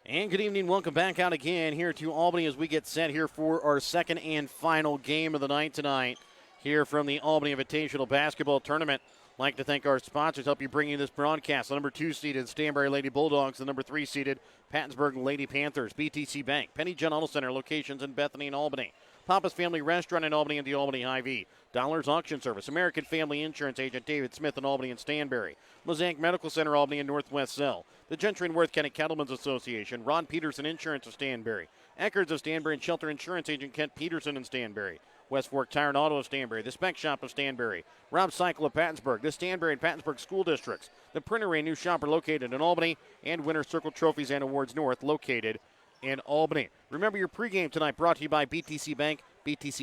And good evening. Welcome back out again here to Albany as we get set here for our second and final game of the night tonight here from the Albany Invitational Basketball Tournament. I'd like to thank our sponsors help you bring you this broadcast. The number 2 seeded Stanberry Lady Bulldogs, the number 3 seeded Pattonsburg Lady Panthers, BTC Bank, Penny John Auto Center, locations in Bethany and Albany, Papa's Family Restaurant in Albany and the Albany Hy-Vee, Dollars Auction Service, American Family Insurance Agent David Smith in Albany and Stanberry, Mosaic Medical Center Albany and Northwest Cell, the Gentry and Worth County Cattlemen's Association, Ron Peterson Insurance of Stanberry, Eckerd's of Stanberry and Shelter Insurance Agent Kent Peterson in Stanberry, West Fork Tire and Auto of Stanberry, the Spec Shop of Stanberry, Rob Cycle of Pattonsburg, the Stanberry and Pattonsburg School Districts, the Printery New Shopper located in Albany, and Winter Circle Trophies and Awards North located in Albany. Remember your pregame tonight brought to you by BTC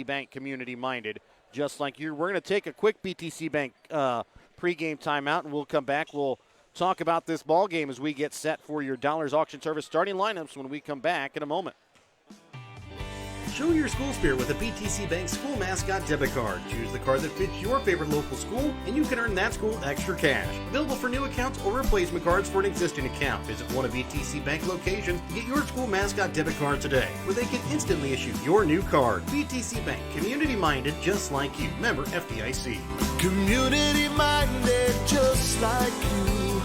Bank community minded, just like you. We're going to take a quick BTC Bank pregame timeout, and we'll come back. We'll talk about this ball game as we get set for your Dollars Auction Service starting lineups when we come back in a moment. Show your school spirit with a BTC Bank School Mascot Debit Card. Choose the card that fits your favorite local school, and you can earn that school extra cash. Available for new accounts or replacement cards for an existing account. Visit one of BTC Bank locations to get your School Mascot Debit Card today, where they can instantly issue your new card. BTC Bank, community-minded just like you. Member FDIC. Community-minded just like you.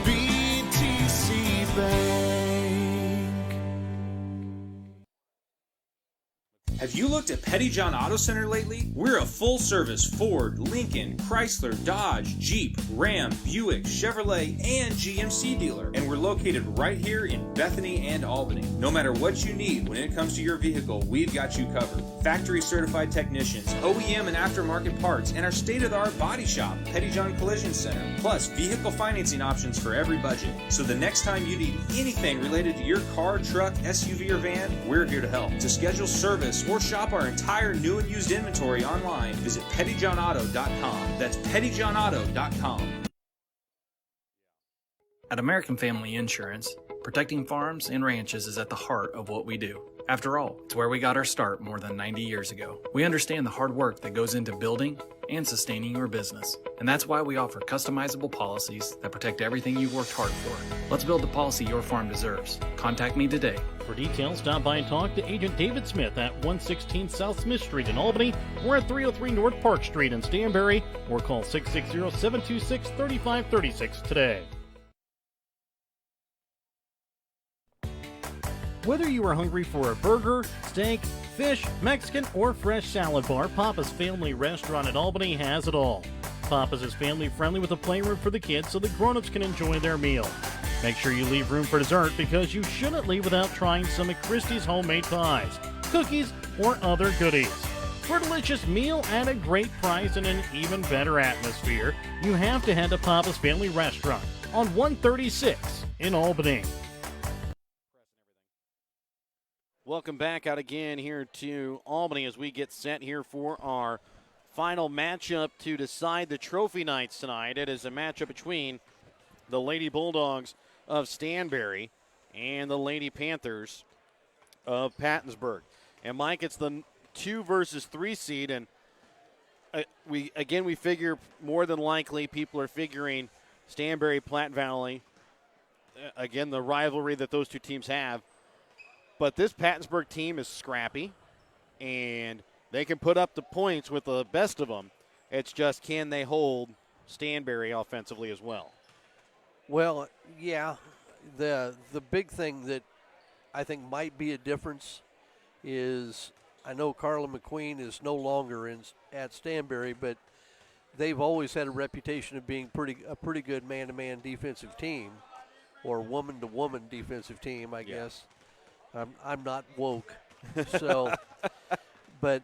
BTC Bank. Have you looked at Petty John Auto Center lately? We're a full-service Ford, Lincoln, Chrysler, Dodge, Jeep, Ram, Buick, Chevrolet, and GMC dealer. And we're located right here in Bethany and Albany. No matter what you need when it comes to your vehicle, we've got you covered. Factory-certified technicians, OEM and aftermarket parts, and our state-of-the-art body shop, Petty John Collision Center. Plus, vehicle financing options for every budget. So the next time you need anything related to your car, truck, SUV, or van, we're here to help. To schedule service or shop our entire new and used inventory online, visit pettyjohnauto.com. That's pettyjohnauto.com. At American Family Insurance, protecting farms and ranches is at the heart of what we do. After all, it's where we got our start more than 90 years ago. We understand the hard work that goes into building and sustaining your business, and that's why we offer customizable policies that protect everything you've worked hard for. Let's build the policy your farm deserves. Contact me today. For details, stop by and talk to Agent David Smith at 116 South Smith Street in Albany or at 303 North Park Street in Stanberry, or call 660-726-3536 today. Whether you are hungry for a burger, steak, fish, Mexican, or fresh salad bar, Papa's Family Restaurant in Albany has it all. Papa's is family friendly with a playroom for the kids so the grown-ups can enjoy their meal. Make sure you leave room for dessert because you shouldn't leave without trying some of Christie's homemade pies, cookies, or other goodies. For a delicious meal at a great price and an even better atmosphere, you have to head to Papa's Family Restaurant on 136 in Albany. Welcome back out again here to Albany as we get set here for our final matchup to decide the trophy nights tonight. It is a matchup between the Lady Bulldogs of Stanberry and the Lady Panthers of Pattonsburg. And Mike, it's the 2 versus 3 seed, and we figure more than likely people are figuring Stanberry, Platte Valley. Again, the rivalry that those two teams have. But this Pattonsburg team is scrappy, and they can put up the points with the best of them. It's just, can they hold Stanberry offensively as well? Well, yeah. The big thing that I think might be a difference is, I know Carla McQueen is no longer at Stanberry, but they've always had a reputation of being a pretty good man-to-man defensive team, or woman-to-woman defensive team, I guess. I'm not woke. So, but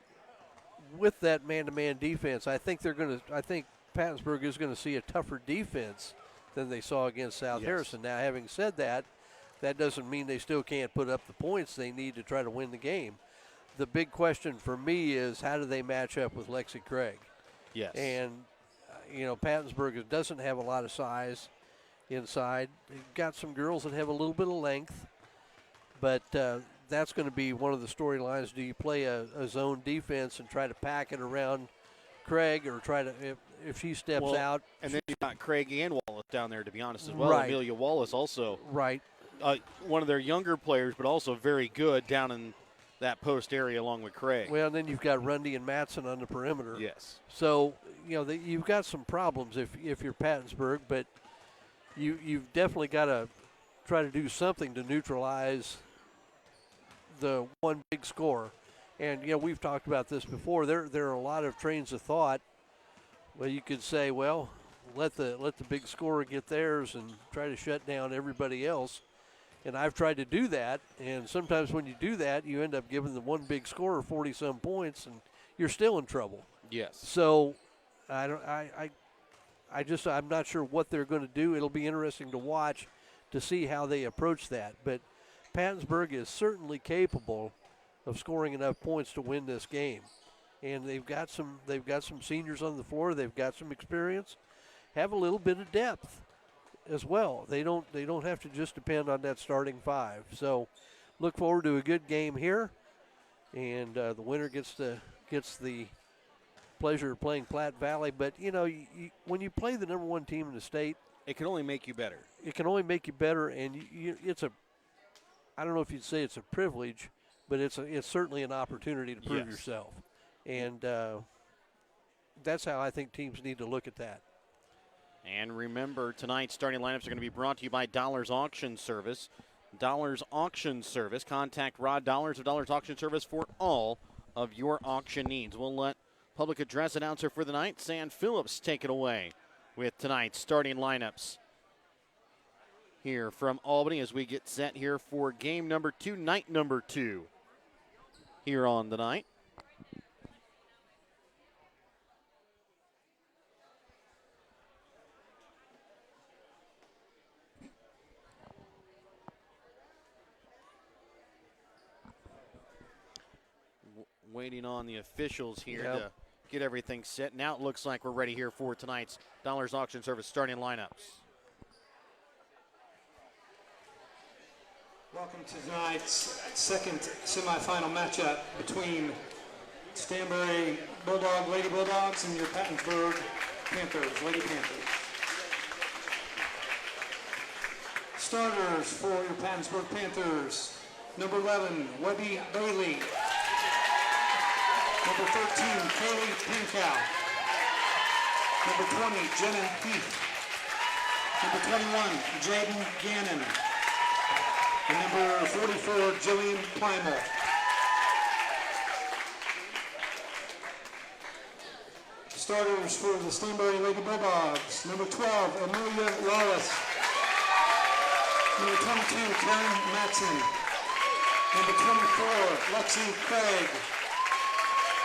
with that man-to-man defense, I think Pattonsburg is going to see a tougher defense than they saw against South Harrison. Now, having said that, that doesn't mean they still can't put up the points they need to try to win the game. The big question for me is, how do they match up with Lexi Craig? Yes. And, Pattonsburg doesn't have a lot of size inside. They've got some girls that have a little bit of length. But that's going to be one of the storylines. Do you play a zone defense and try to pack it around Craig, or try to, if she steps out? And then you've got Craig and Wallace down there, to be honest, as well. Right. Amelia Wallace also. Right. one of their younger players, but also very good down in that post area along with Craig. Well, and then you've got Rundy and Matson on the perimeter. Yes. So, you've got some problems if you're Pattonsburg, but you've definitely got to try to do something to neutralize the one big score. And, we've talked about this before. There are a lot of trains of thought. Well, you could say, well, let the big scorer get theirs and try to shut down everybody else. And I've tried to do that, and sometimes when you do that, you end up giving the one big scorer 40-some points, and you're still in trouble. Yes. So I'm not sure what they're going to do. It'll be interesting to watch to see how they approach that. But Pattonsburg is certainly capable of scoring enough points to win this game, and they've got some seniors on the floor. They've got some experience, have a little bit of depth as well. They don't have to just depend on that starting five. So look forward to a good game here, and the winner gets the pleasure of playing Platte Valley. But when you play the number one team in the state, it can only make you better. It can only make you better, and it's I don't know if you'd say it's a privilege, but it's certainly an opportunity to prove yourself, and that's how I think teams need to look at that. And remember, tonight's starting lineups are going to be brought to you by Dollars Auction Service. Dollars Auction Service. Contact Rod Dollars of Dollars Auction Service for all of your auction needs. We'll let public address announcer for the night, Sam Phillips, take it away with tonight's starting lineups here from Albany as we get set here for game number 2, night number 2 here on the night. Waiting on the officials here to get everything set. Now it looks like we're ready here for tonight's Dollars Auction Service starting lineups. Welcome to tonight's second semifinal matchup between Stanberry Lady Bulldogs and your Pattonsburg Lady Panthers. Starters for your Pattonsburg Panthers, number 11, Webby Bailey. Number 13, Kaylee Pinkow. Number 20, Jenna Heath. Number 21, Jaden Gannon. And number 44, Jillian Plymel. Starters for the Stanberry Lady Bulldogs, number 12, Amelia Wallace. Number 22, Karen Matson. Number 24, Lexi Craig.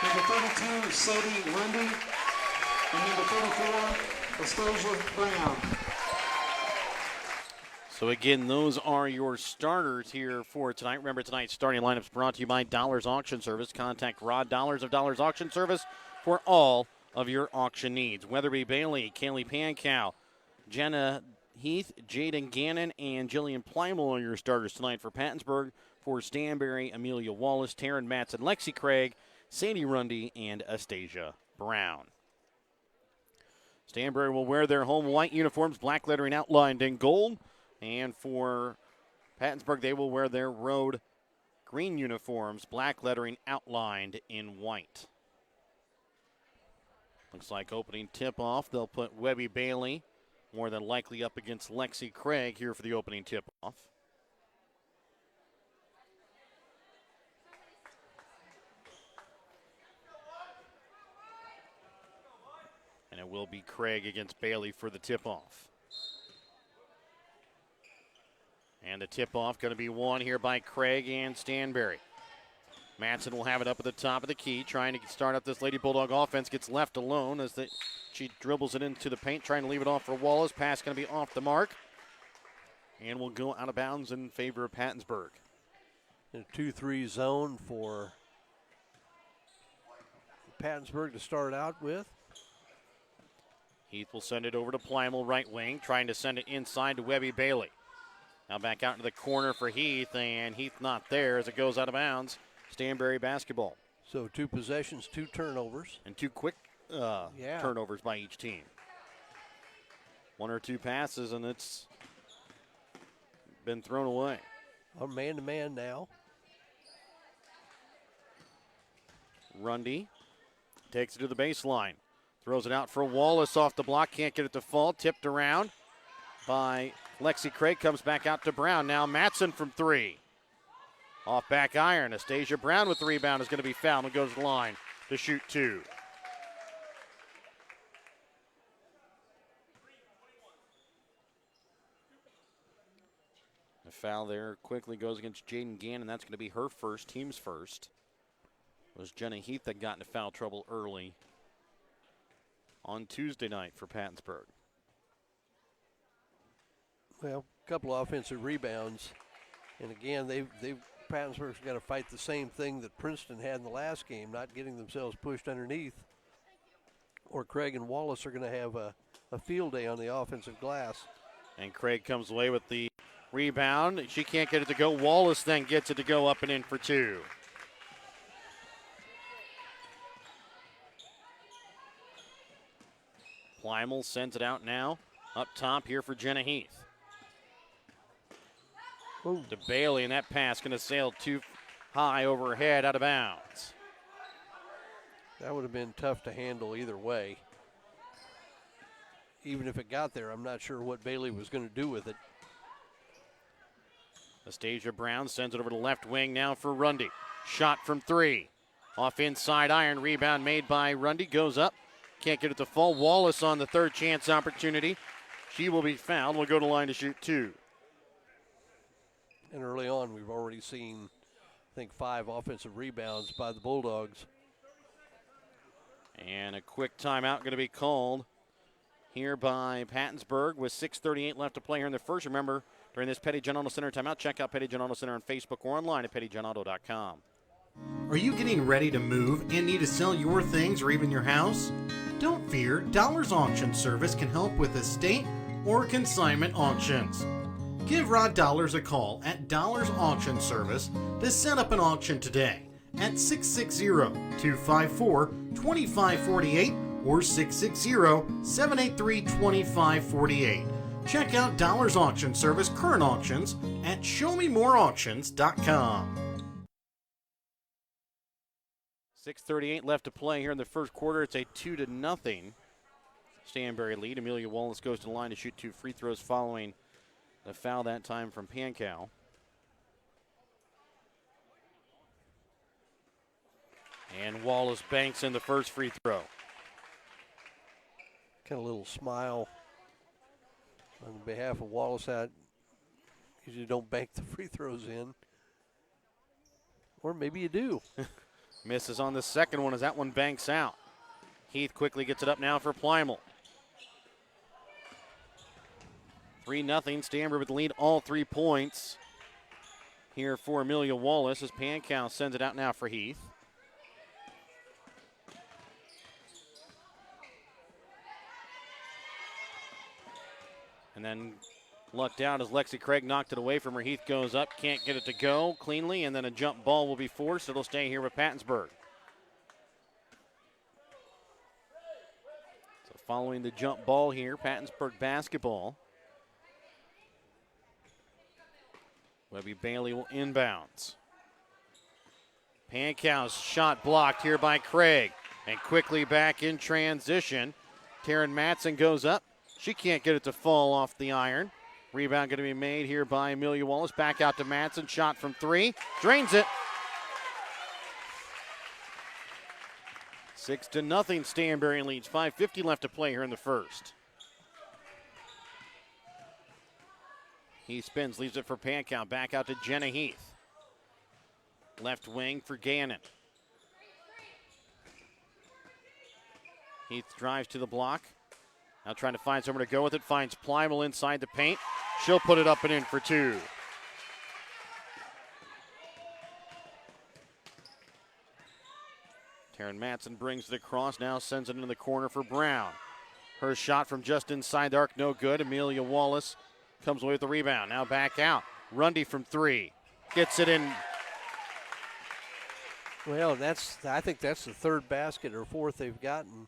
Number 32, Sadie Lundy. And number 34, Astasia Brown. So again, those are your starters here for tonight. Remember, tonight's starting lineups brought to you by Dollars Auction Service. Contact Rod Dollars of Dollars Auction Service for all of your auction needs. Weatherby Bailey, Kaylee Pankow, Jenna Heath, Jaden Gannon, and Jillian Plymel are your starters tonight for Pattonsburg. For Stanberry, Amelia Wallace, Taryn Matson, Lexi Craig, Sadie Rundy, and Astasia Brown. Stanberry will wear their home white uniforms, black lettering outlined in gold. And for Pattonsburg, they will wear their road green uniforms, black lettering outlined in white. Looks like opening tip-off, they'll put Webby Bailey more than likely up against Lexi Craig here for the opening tip-off. And it will be Craig against Bailey for the tip-off. And the tip-off going to be won here by Craig and Stanberry. Matson will have it up at the top of the key, trying to start up this Lady Bulldog offense. Gets left alone as she dribbles it into the paint, trying to leave it off for Wallace. Pass going to be off the mark. And will go out of bounds in favor of Pattonsburg. In a 2-3 zone for Pattonsburg to start out with. Heath will send it over to Plymel, right wing, trying to send it inside to Webby Bailey. Now back out into the corner for Heath, and Heath not there as it goes out of bounds. Stanberry basketball. So 2 possessions, 2 turnovers. And 2 quick turnovers by each team. 1 or 2 passes, and it's been thrown away. On man-to-man now. Rundy takes it to the baseline. Throws it out for Wallace off the block. Can't get it to fall. Tipped around by Lexi Craig. Comes back out to Brown. Now Matson from 3. Off back iron. Astasia Brown with the rebound is going to be fouled and goes to the line to shoot 2. The foul there quickly goes against Jaden Gannon. That's going to be her first, team's first. It was Jenna Heath that got into foul trouble early on Tuesday night for Pattonsburg. Well, a couple of offensive rebounds. And again, Pattonsburg's got to fight the same thing that Princeton had in the last game, not getting themselves pushed underneath. Or Craig and Wallace are going to have a field day on the offensive glass. And Craig comes away with the rebound. She can't get it to go. Wallace then gets it to go up and in for 2. Plymel sends it out now. Up top here for Jenna Heath. Ooh. To Bailey, and that pass going to sail too high overhead, out of bounds. That would have been tough to handle either way. Even if it got there, I'm not sure what Bailey was going to do with it. Astasia Brown sends it over to left wing now for Rundy. Shot from 3. Off inside iron. Rebound made by Rundy. Goes up. Can't get it to fall. Wallace on the third chance opportunity. She will be fouled. Will go to line to shoot 2. And early on, we've already seen, I think, 5 offensive rebounds by the Bulldogs. And a quick timeout going to be called here by Pattonsburg with 6:38 left to play here in the first. Remember, during this Petty Gen Auto Center timeout, check out Petty Gen Auto Center on Facebook or online at pettygenauto.com. Are you getting ready to move and need to sell your things or even your house? Don't fear, Dollars Auction Service can help with estate or consignment auctions. Give Rod Dollars a call at Dollars Auction Service to set up an auction today at 660-254-2548 or 660-783-2548. Check out Dollars Auction Service current auctions at showmemoreauctions.com. 6:38 left to play here in the first quarter. It's a 2-0 Stanberry lead. Amelia Wallace goes to the line to shoot 2 free throws following the foul that time from Pankow. And Wallace banks in the first free throw. Kind of a little smile on behalf of Wallace. Out, usually don't bank the free throws in. Or maybe you do. Misses on the second one as that one banks out. Heath quickly gets it up now for Plymel. 3-0, Stanberry with the lead, all 3 points here for Amelia Wallace as Pankow sends it out now for Heath. And then lucked out as Lexi Craig knocked it away from her. Heath goes up, can't get it to go cleanly, and then a jump ball will be forced. It'll stay here with Pattonsburg. So following the jump ball here, Pattonsburg basketball. Webby Bailey will inbounds. Pankow's shot blocked here by Craig. And quickly back in transition. Taryn Matson goes up. She can't get it to fall off the iron. Rebound going to be made here by Amelia Wallace. Back out to Matson. Shot from 3. Drains it. 6-0 Stanberry leads. 5:50 left to play here in the first. He spins, leaves it for Pankow. Back out to Jenna Heath. Left wing for Gannon. Heath drives to the block. Now trying to find somewhere to go with it. Finds Plymel inside the paint. She'll put it up and in for 2. Taryn Matson brings it across. Now sends it into the corner for Brown. Her shot from just inside the arc, no good. Amelia Wallace comes away with the rebound. Now back out. Rundy from 3. Gets it in. Well, I think that's the third basket or fourth they've gotten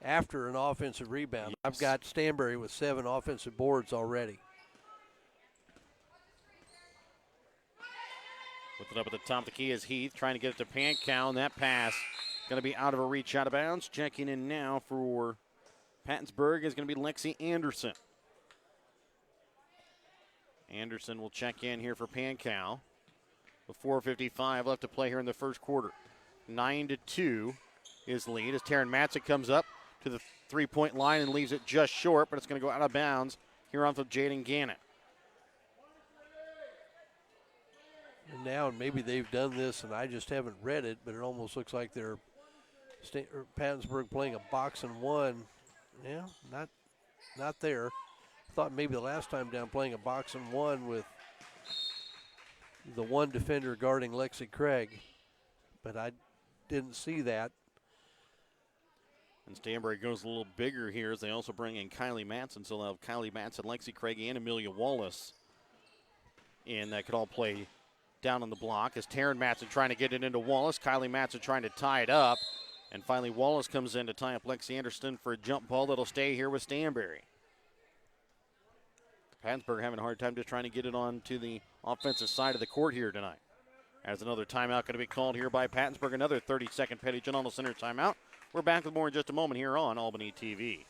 after an offensive rebound. Yes. I've got Stanberry with 7 offensive boards already. With it up at the top of the key is Heath trying to get it to Pankow, and that pass going to be out of a reach, out of bounds. Checking in now for Pattonsburg is going to be Lexi Anderson. Anderson will check in here for Pankow. With 4:55 left to play here in the first quarter. 9-2 is the lead as Taryn Matson comes up to the three-point line and leaves it just short, but it's going to go out of bounds here off of Jaden Gannett. And now maybe they've done this, and I just haven't read it, but it almost looks like they're Pattonsburg playing a box and one. Yeah, not there. Thought maybe the last time down playing a box and one with the one defender guarding Lexi Craig, but I didn't see that. And Stanberry goes a little bigger here as they also bring in Kylie Matson. So they'll have Kylie Matson, Lexi Craig, and Amelia Wallace in that could all play down on the block as Taryn Matson trying to get it into Wallace. Kylie Matson trying to tie it up. And finally Wallace comes in to tie up Lexi Anderson for a jump ball that'll stay here with Stanberry. Pattonsburg having a hard time just trying to get it on to the offensive side of the court here tonight. As another timeout going to be called here by Pattonsburg. Another 30-second Petty General Center timeout. We're back with more in just a moment here on Albany TV.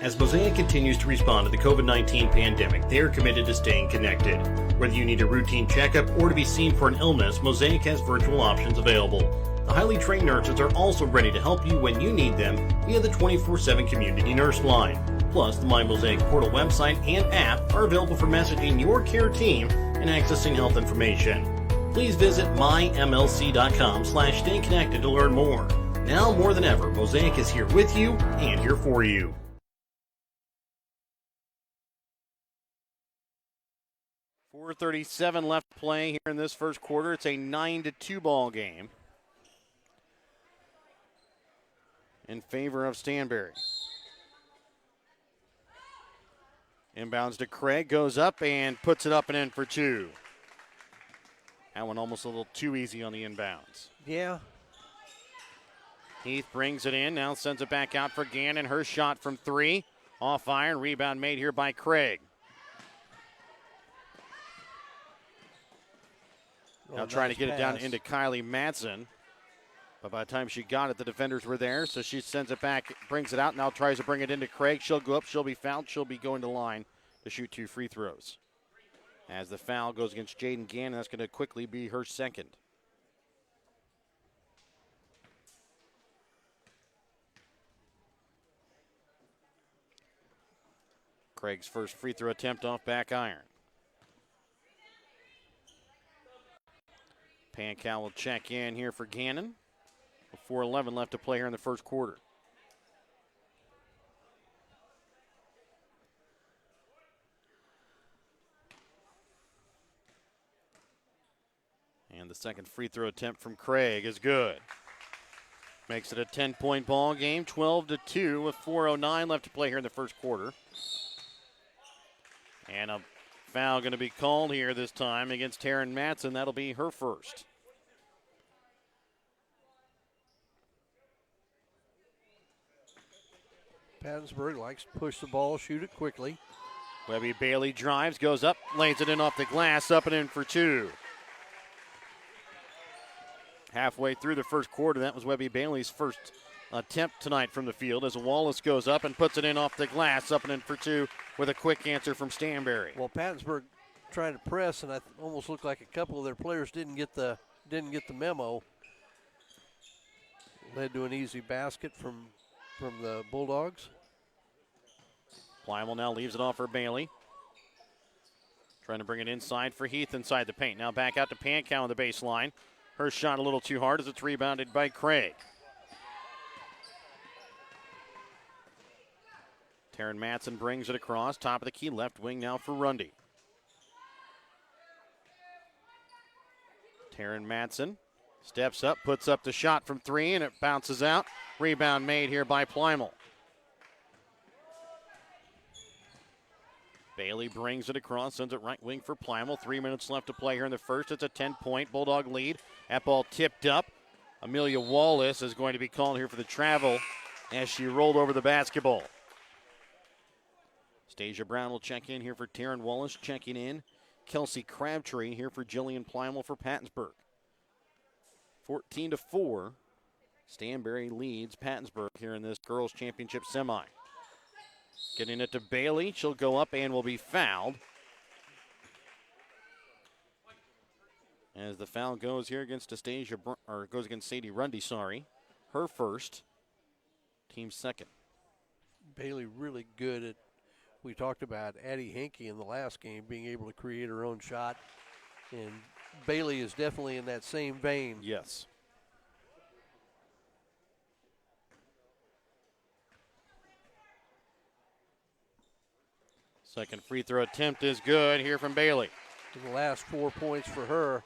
As Mosaic continues to respond to the COVID-19 pandemic, they are committed to staying connected. Whether you need a routine checkup or to be seen for an illness, Mosaic has virtual options available. The highly trained nurses are also ready to help you when you need them via the 24/7 community nurse line. Plus, the My Mosaic portal website and app are available for messaging your care team and accessing health information. Please visit mymlc.com/stayconnected to learn more. Now more than ever, Mosaic is here with you and here for you. .437 left to play here in this first quarter. It's a 9-2 ball game in favor of Stanberry. Inbounds to Craig, goes up and puts it up and in for two. That one almost a little too easy on the inbounds. Yeah. Heath brings it in, now sends it back out for Gannon. Her shot from three, off iron, rebound made here by Craig. Now trying to get it down into Kylie Matson. But by the time she got it, the defenders were there. So she sends it back, brings it out, now tries to bring it into Craig. She'll go up, she'll be fouled, she'll be going to line to shoot 2 free throws. As the foul goes against Jaden Gannon, that's going to quickly be her second. Craig's first free throw attempt off back iron. Pankow will check in here for Gannon. 4:11 left to play here in the first quarter. And the second free throw attempt from Craig is good. Makes it a 10-point ball game, 12-2 with 4:09 left to play here in the first quarter. And a foul going to be called here this time against Taryn Matson. That'll be her first. Pattonsburg likes to push the ball, shoot it quickly. Webby Bailey drives, goes up, lays it in off the glass, up and in for two. Halfway through the first quarter, that was Webby Bailey's first attempt tonight from the field as Wallace goes up and puts it in off the glass, up and in for two with a quick answer from Stanberry. Well, Pattonsburg trying to press, and it almost looked like a couple of their players didn't get the memo. Led to an easy basket from the Bulldogs. Plymel now leaves it off for Bailey. Trying to bring it inside for Heath inside the paint. Now back out to Pankow on the baseline. Her shot a little too hard as it's rebounded by Craig. Taryn Matson brings it across. Top of the key, left wing now for Rundy. Taryn Matson steps up, puts up the shot from three, and it bounces out. Rebound made here by Plymel. Bailey brings it across, sends it right wing for Plymel. 3 minutes left to play here in the first. It's a 10-point Bulldog lead. That ball tipped up. Amelia Wallace is going to be called here for the travel as she rolled over the basketball. Stasia Brown will check in here for Taryn Wallace. Checking in Kelsey Crabtree here for Jillian Plymel for Pattonsburg. 14-4. Stanberry leads Pattonsburg here in this girls' championship semi. Getting it to Bailey. She'll go up and will be fouled. As the foul goes here against goes against Sadie Rundy, sorry. Her first, team second. Bailey really good at, we talked about Addie Henke in the last game being able to create her own shot. And Bailey is definitely in that same vein. Yes. Second free throw attempt is good here from Bailey. In the last 4 points for her.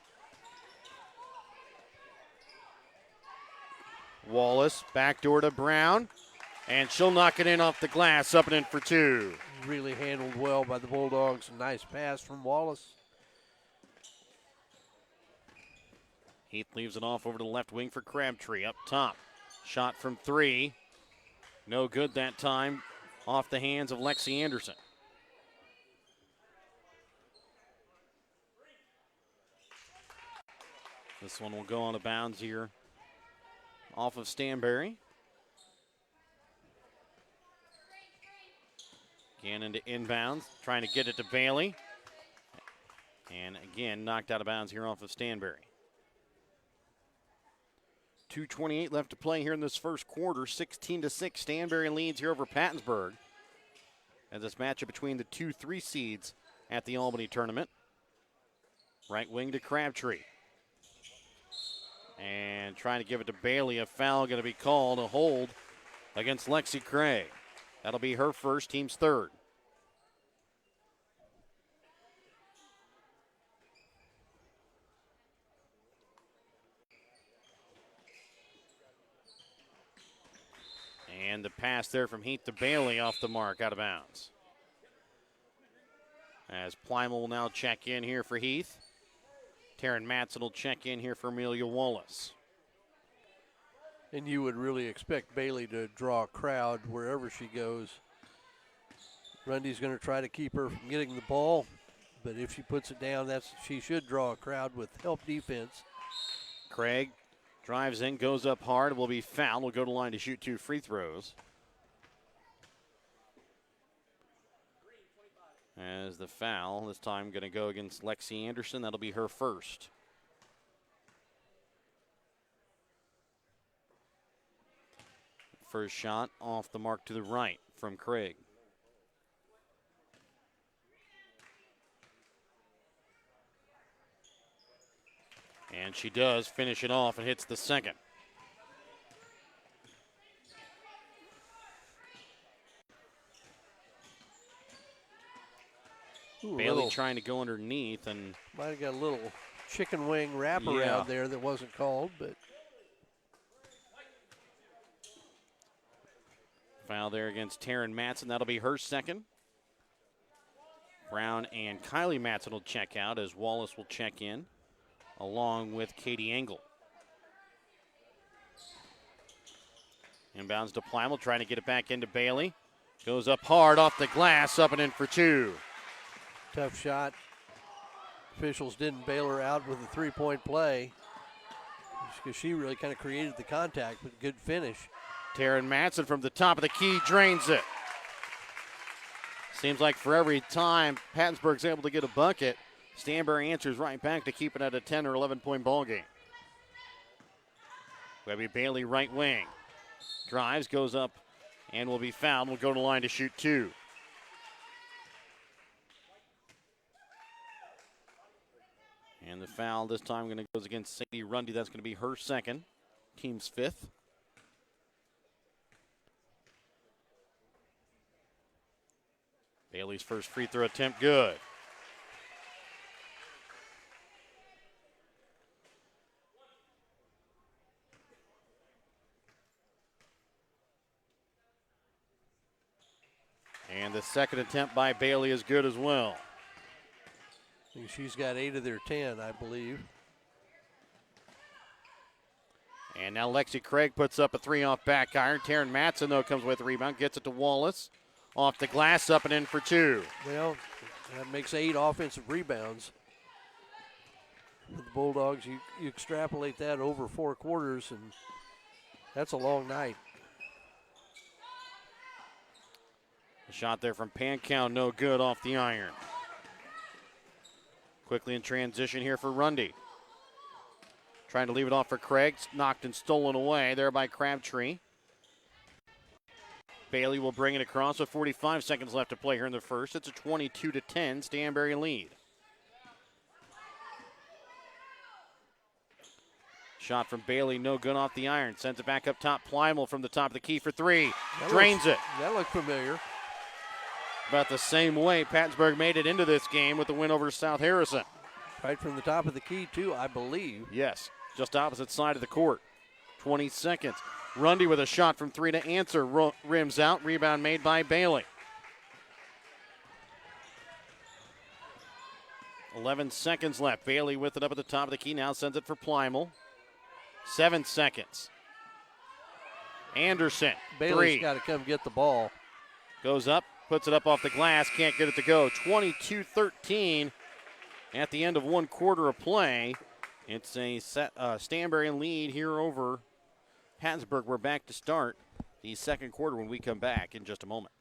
Wallace, backdoor to Brown, and she'll knock it in off the glass, up and in for two. Really handled well by the Bulldogs. A nice pass from Wallace. Heath leaves it off over to the left wing for Crabtree, up top. Shot from three. No good that time, off the hands of Lexi Anderson. This one will go on a bounds here off of Stanberry. Again into inbounds, trying to get it to Bailey. And again, knocked out of bounds here off of Stanberry. 2:28 left to play here in this first quarter. 16-6, Stanberry leads here over Pattonsburg. As this matchup between the 2-3 seeds at the Albany tournament. Right wing to Crabtree. And trying to give it to Bailey. A foul going to be called, a hold against Lexi Craig. That'll be her first, team's third. And the pass there from Heath to Bailey off the mark, out of bounds. As Plymel will now check in here for Heath. Taryn Matson will check in here for Amelia Wallace. And you would really expect Bailey to draw a crowd wherever she goes. Rundy's going to try to keep her from getting the ball, but if she puts it down, she should draw a crowd with help defense. Craig drives in, goes up hard, will be fouled. Will go to the line to shoot 2 free throws. As the foul, this time going to go against Lexi Anderson. That'll be her first. First shot off the mark to the right from Craig. And she does finish it off and hits the second. Ooh, Bailey trying to go underneath and might have got a little chicken wing wraparound there that wasn't called, but foul there against Taryn Matson. That'll be her second. Brown and Kylie Matson will check out as Wallace will check in, along with Katie Engel. Inbounds to Plymel, trying to get it back into Bailey. Goes up hard off the glass, up and in for two. tough shot. Officials didn't bail her out with a three-point play because she really kind of created the contact, but good finish. Taryn Matson from the top of the key drains it. Seems like for every time Pattonsburg's able to get a bucket, Stanberry answers right back to keep it at a 10 or 11-point ball game. Webby Bailey right wing. Drives, goes up, and will be fouled. Will go to the line to shoot 2. And the foul this time going to goes against Sadie Rundy. That's going to be her second, team's 5th. Bailey's first free throw attempt, good. And the second attempt by Bailey is good as well. I think she's got 8 of their 10, I believe. And now Lexi Craig puts up a 3 off back iron. Taryn Matson, though, comes with the rebound, gets it to Wallace. Off the glass, up and in for 2. Well, That makes 8 offensive rebounds. With the Bulldogs, you extrapolate that over 4 quarters, and that's a long night. A shot there from Pankow, no good off the iron. Quickly in transition here for Rundy. Trying to leave it off for Craig. Knocked and stolen away there by Crabtree. Bailey will bring it across with 45 seconds left to play here in the first. It's a 22-10 Stanberry lead. Shot from Bailey, no good off the iron. Sends it back up top. Plymel from the top of the key for 3. Drains it. That looked familiar. About the same way Pattonsburg made it into this game with the win over South Harrison. Right from the top of the key, too, I believe. Yes, just opposite side of the court. 20 seconds. Rundy with a shot from 3 to answer. Rims out. Rebound made by Bailey. 11 seconds left. Bailey with it up at the top of the key. Now sends it for Plymel. 7 seconds. Anderson. Bailey's 3. got to come get the ball. Goes up. Puts it up off the glass. Can't get it to go. 22-13 at the end of 1 quarter of play. It's a Stanberry lead here over Pattonsburg. We're back to start the second quarter when we come back in just a moment.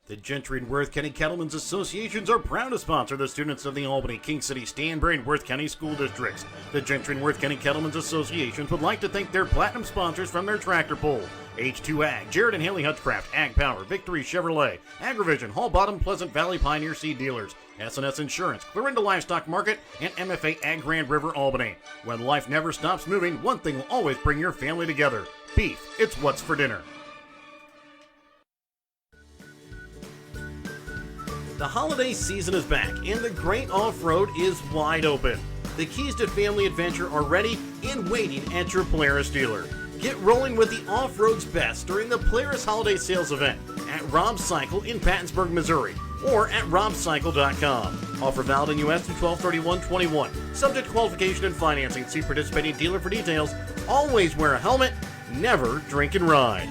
The Gentry and Worth County Cattlemen's Associations are proud to sponsor the students of the Albany, King City, Stanberry, and Worth County school districts. The Gentry and Worth County Cattlemen's Associations would like to thank their platinum sponsors from their tractor pull: H2 Ag, Jared and Haley Hutchcraft, Ag Power, Victory Chevrolet, Agrivision, Hall Bottom, Pleasant Valley Pioneer Seed Dealers, S&S Insurance, Clarinda Livestock Market, and MFA Ag Grand River Albany. When life never stops moving, one thing will always bring your family together: beef. It's what's for dinner. The holiday season is back, and the Great Off-Road is wide open. The keys to family adventure are ready and waiting at your Polaris dealer. Get rolling with the off-road's best during the Polaris Holiday Sales event at Rob's Cycle in Pattonsburg, Missouri, or at robcycle.com. Offer valid in U.S. through 12/31/21. Subject to qualification and financing. See participating dealer for details. Always wear a helmet. Never drink and ride.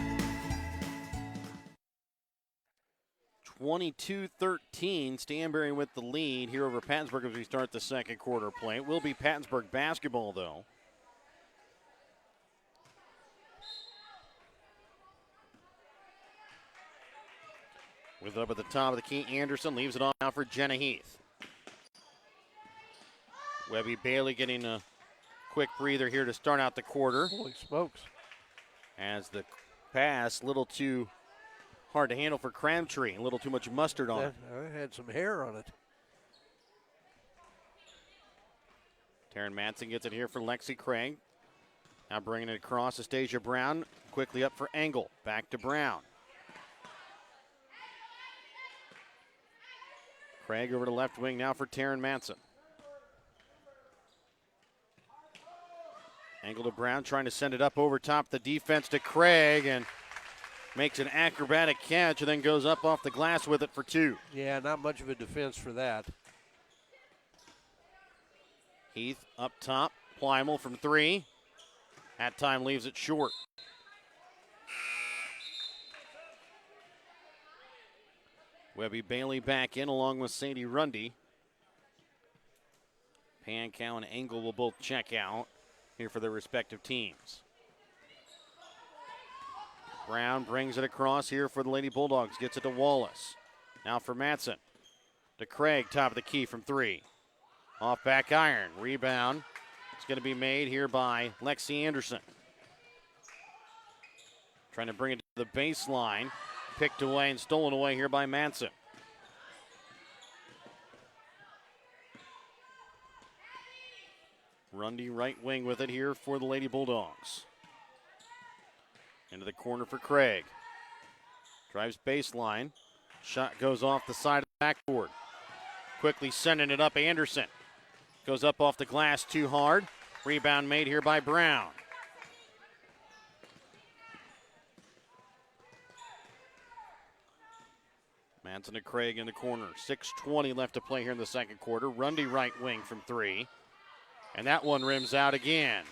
22-13, Stanberry with the lead here over Pattonsburg as we start the second quarter play. It will be Pattonsburg basketball, though. With it up at the top of the key, Anderson leaves it on now for Jenna Heath. Webby Bailey getting a quick breather here to start out the quarter. Holy smokes. As the pass, a little too hard to handle for Crabtree. A little too much mustard on it. I had some hair on it. Taryn Matson gets it here for Lexi Craig. Now bringing it across to Stasia Brown. Quickly up for Engel. Back to Brown. Craig over to left wing now for Taryn Matson. Engel to Brown trying to send it up over top the defense to Craig and makes an acrobatic catch and then goes up off the glass with it for 2. Yeah, not much of a defense for that. Heath up top. Plymel from 3. At time leaves it short. Webby Bailey back in along with Sadie Rundy. Pankow and Engel will both check out here for their respective teams. Brown brings it across here for the Lady Bulldogs. Gets it to Wallace. Now for Matson. To Craig, top of the key from 3. Off back iron. Rebound. It's going to be made here by Lexi Anderson. Trying to bring it to the baseline. Picked away and stolen away here by Matson. Rundy right wing with it here for the Lady Bulldogs. Into the corner for Craig. Drives baseline. Shot goes off the side of the backboard. Quickly sending it up, Anderson. Goes up off the glass too hard. Rebound made here by Brown. Manson to Craig in the corner. 6:20 left to play here in the second quarter. Rundy right wing from 3. And that one rims out again.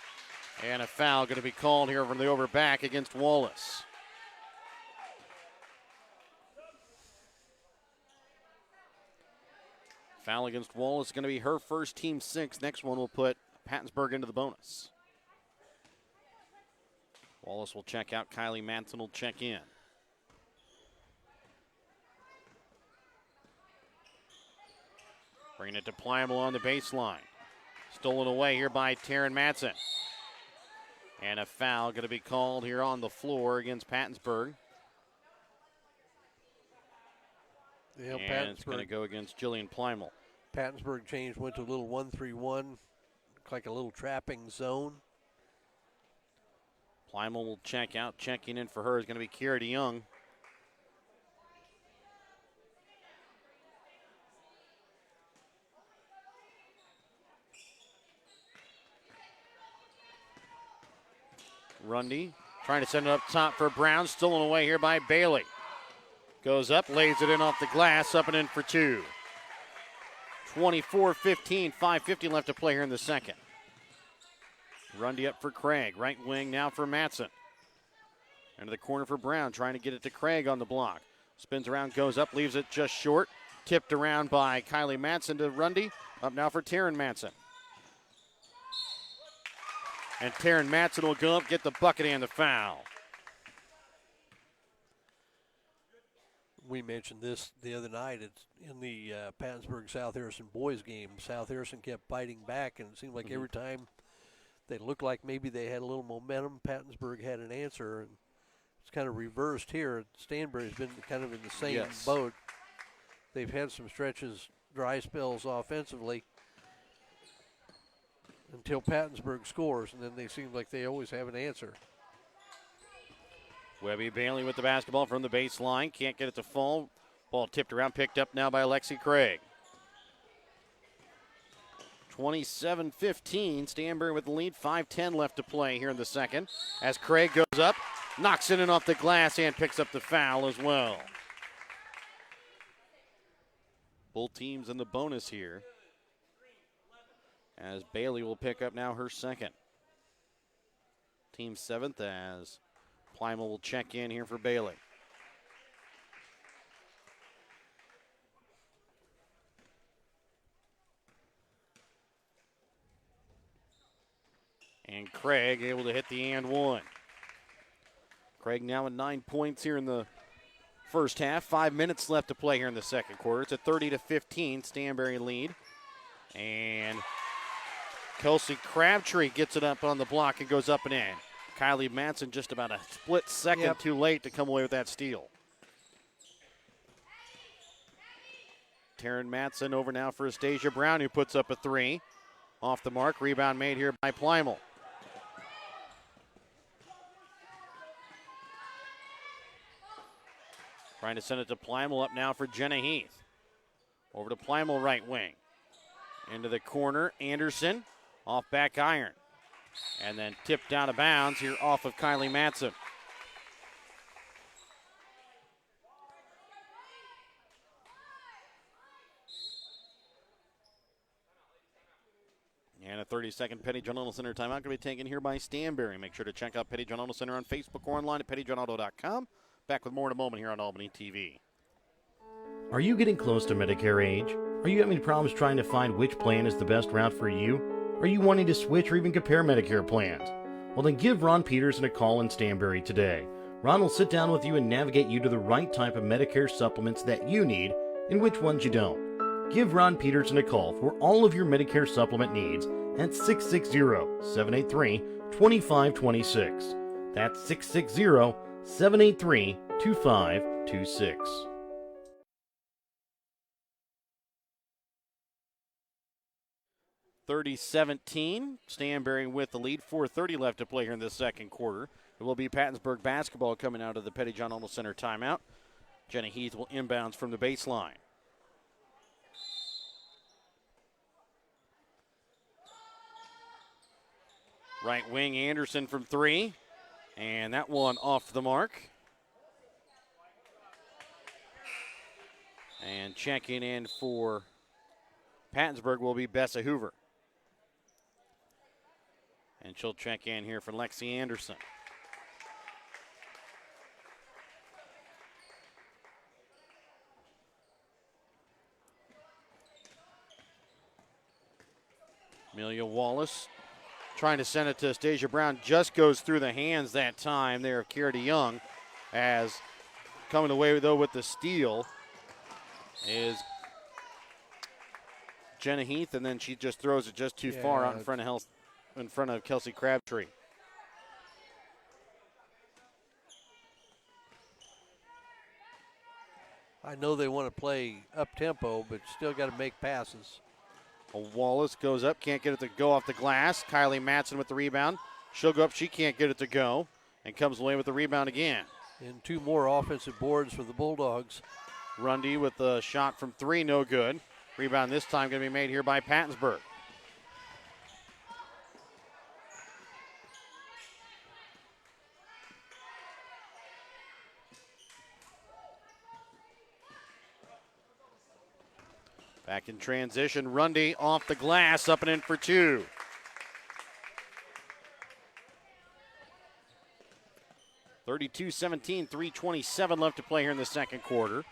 And a foul going to be called here from the over back against Wallace. Foul against Wallace is going to be her first, team 6. Next one will put Pattonsburg into the bonus. Wallace will check out. Kylie Manson will check in. Bringing it to Pliable on the baseline. Stolen away here by Taryn Matson. And a foul going to be called here on the floor against Pattonsburg. Yeah, and it's going to go against Jillian Plimal. Pattonsburg changed, went to a little 1-3-1, looked like a little trapping zone. Plimal will check out. Checking in for her is going to be Kiera DeYoung. Rundy trying to send it up top for Brown. Stolen away here by Bailey. Goes up, lays it in off the glass, up and in for 2. 24-15, 5:50 left to play here in the second. Rundy up for Craig. Right wing now for Matson. Into the corner for Brown, trying to get it to Craig on the block. Spins around, goes up, leaves it just short. Tipped around by Kylie Matson to Rundy. Up now for Taryn Matson. And Taryn Matson will go up, get the bucket and the foul. We mentioned this the other night. It's in the Pattonsburg South Harrison boys game. South Harrison kept fighting back, and it seemed like every time they looked like maybe they had a little momentum, Pattonsburg had an answer. And it's kind of reversed here. Stanberry's been kind of in the same boat. They've had some stretches, dry spells offensively until Pattonsburg scores, and then they seem like they always have an answer. Webby Bailey with the basketball from the baseline. Can't get it to fall. Ball tipped around, picked up now by Alexi Craig. 27-15. Stanberry with the lead. 5:10 left to play here in the second. As Craig goes up, knocks it in off the glass and picks up the foul as well. Both teams in the bonus here. As Bailey will pick up now her second. Team 7th as Plimal will check in here for Bailey. And Craig able to hit the and one. Craig now with 9 points here in the first half. 5 minutes left to play here in the second quarter. It's a 30-15 Stanberry lead. And Kelsey Crabtree gets it up on the block and goes up and in. Kylie Matson just about a split second too late to come away with that steal. Taryn Matson over now for Astasia Brown, who puts up a 3. Off the mark, rebound made here by Plimal. Trying to send it to Plimal, up now for Jenna Heath. Over to Plimal, right wing. Into the corner, Anderson, off back iron. And then tipped out of bounds here off of Kylie Matson. And a 30-second Petty John Auto Center timeout going to be taken here by Stanberry. Make sure to check out Petty John Auto Center on Facebook or online at pettyjohnauto.com. Back with more in a moment here on Albany TV. Are you getting close to Medicare age? Are you having problems trying to find which plan is the best route for you? Are you wanting to switch or even compare Medicare plans? Well, then give Ron Peterson a call in Stanberry today. Ron will sit down with you and navigate you to the right type of Medicare supplements that you need and which ones you don't. Give Ron Peterson a call for all of your Medicare supplement needs at 660-783-2526. That's 660-783-2526. 30-17, Stanberry with the lead. 4:30 left to play here in the second quarter. It will be Pattonsburg basketball coming out of the Petty John Auto Center timeout. Jenna Heath will inbounds from the baseline. Right wing Anderson from 3, and that one off the mark. And checking in for Pattonsburg will be Bessa Hoover. And she'll check in here for Lexi Anderson. Amelia Wallace trying to send it to Stasia Brown. Just goes through the hands that time there of Kira DeYoung. As coming away, though, with the steal is Jenna Heath, and then she just throws it just too far out in front of Kelsey Crabtree. I know they want to play up-tempo, but still got to make passes. Wallace goes up, can't get it to go off the glass. Kylie Matson with the rebound. She'll go up, she can't get it to go, and comes away with the rebound again. And 2 more offensive boards for the Bulldogs. Rundy with the shot from 3, no good. Rebound this time going to be made here by Pattonsburg. Back in transition, Rundy off the glass, up and in for 2. (32-17), 3:27 left to play here in the second quarter.